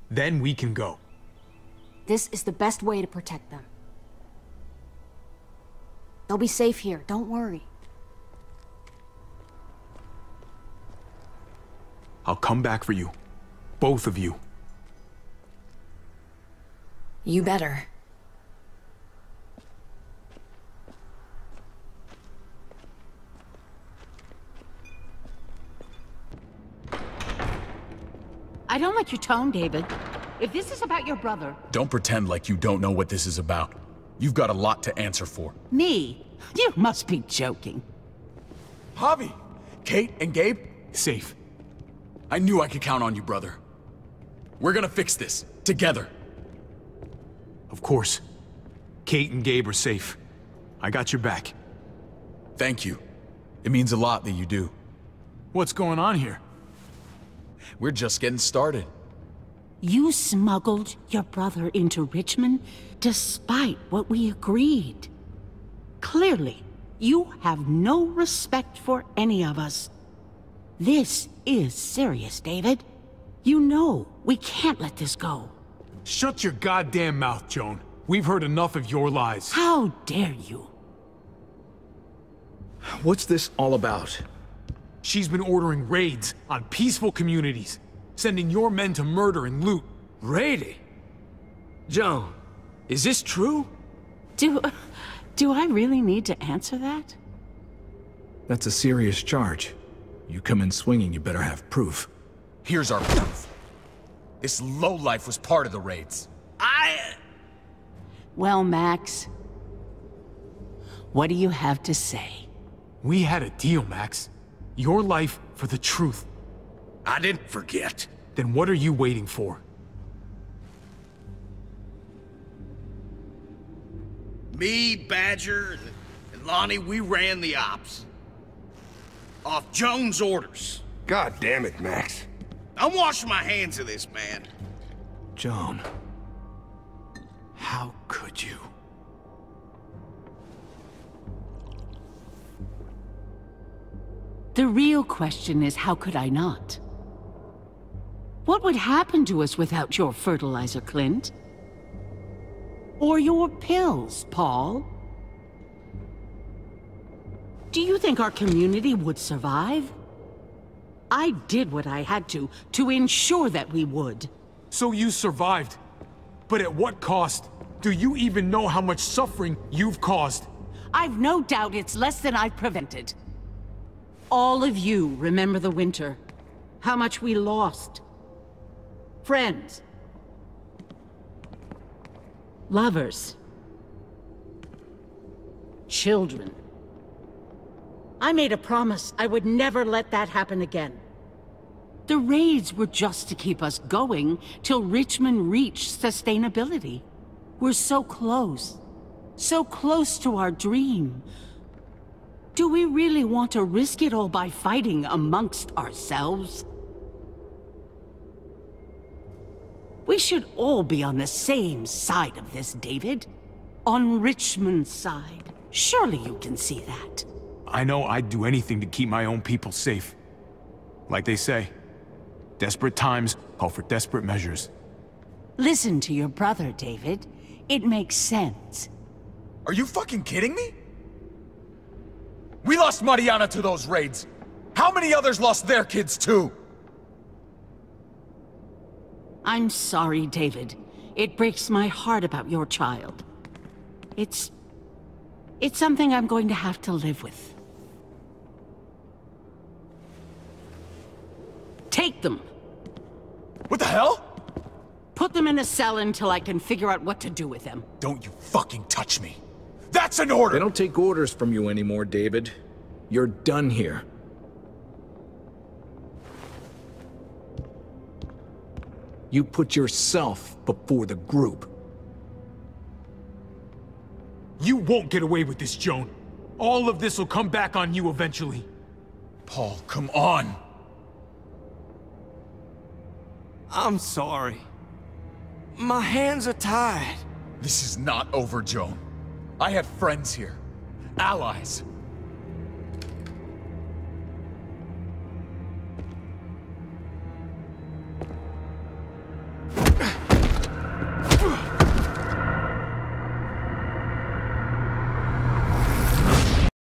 Then we can go. This is the best way to protect them. They'll be safe here, don't worry. I'll come back for you. Both of you. You better. I don't like your tone, David. If this is about your brother... Don't pretend like you don't know what this is about. You've got a lot to answer for. Me? You must be joking. Javi! Kate and Gabe? Safe. I knew I could count on you, brother. We're gonna fix this. Together. Of course. Kate and Gabe are safe. I got your back. Thank you. It means a lot that you do. What's going on here? We're just getting started. You smuggled your brother into Richmond despite what we agreed. Clearly, you have no respect for any of us. This is serious, David. You know we can't let this go. Shut your goddamn mouth, Joan. We've heard enough of your lies. How dare you? What's this all about? She's been ordering raids on peaceful communities, sending your men to murder and loot. Raiding? Joan, is this true? Do I really need to answer that? That's a serious charge. You come in swinging, you better have proof. Here's our proof. This lowlife was part of the raids. Well, Max, what do you have to say? We had a deal, Max. Your life for the truth. I didn't forget. Then what are you waiting for? Me, Badger, and Lonnie, we ran the ops. Off Joan's orders. God damn it, Max. I'm washing my hands of this, man. Joan. How could you? The real question is, how could I not? What would happen to us without your fertilizer, Clint? Or your pills, Paul? Do you think our community would survive? I did what I had to ensure that we would. So you survived. But at what cost? Do you even know how much suffering you've caused? I've no doubt it's less than I've prevented. All of you remember the winter. How much we lost. Friends. Lovers. Children. I made a promise I would never let that happen again. The raids were just to keep us going till Richmond reached sustainability. We're so close to our dream. Do we really want to risk it all by fighting amongst ourselves? We should all be on the same side of this, David. On Richmond's side. Surely you can see that. I know I'd do anything to keep my own people safe. Like they say, desperate times call for desperate measures. Listen to your brother, David. It makes sense. Are you fucking kidding me? We lost Mariana to those raids. How many others lost their kids too? I'm sorry, David. It breaks my heart about your child. It's something I'm going to have to live with. Take them. What the hell? Put them in a cell until I can figure out what to do with them. Don't you fucking touch me. That's an order! They don't take orders from you anymore, David. You're done here. You put yourself before the group. You won't get away with this, Joan. All of this will come back on you eventually. Paul, come on! I'm sorry. My hands are tied. This is not over, Joan. I have friends here. Allies.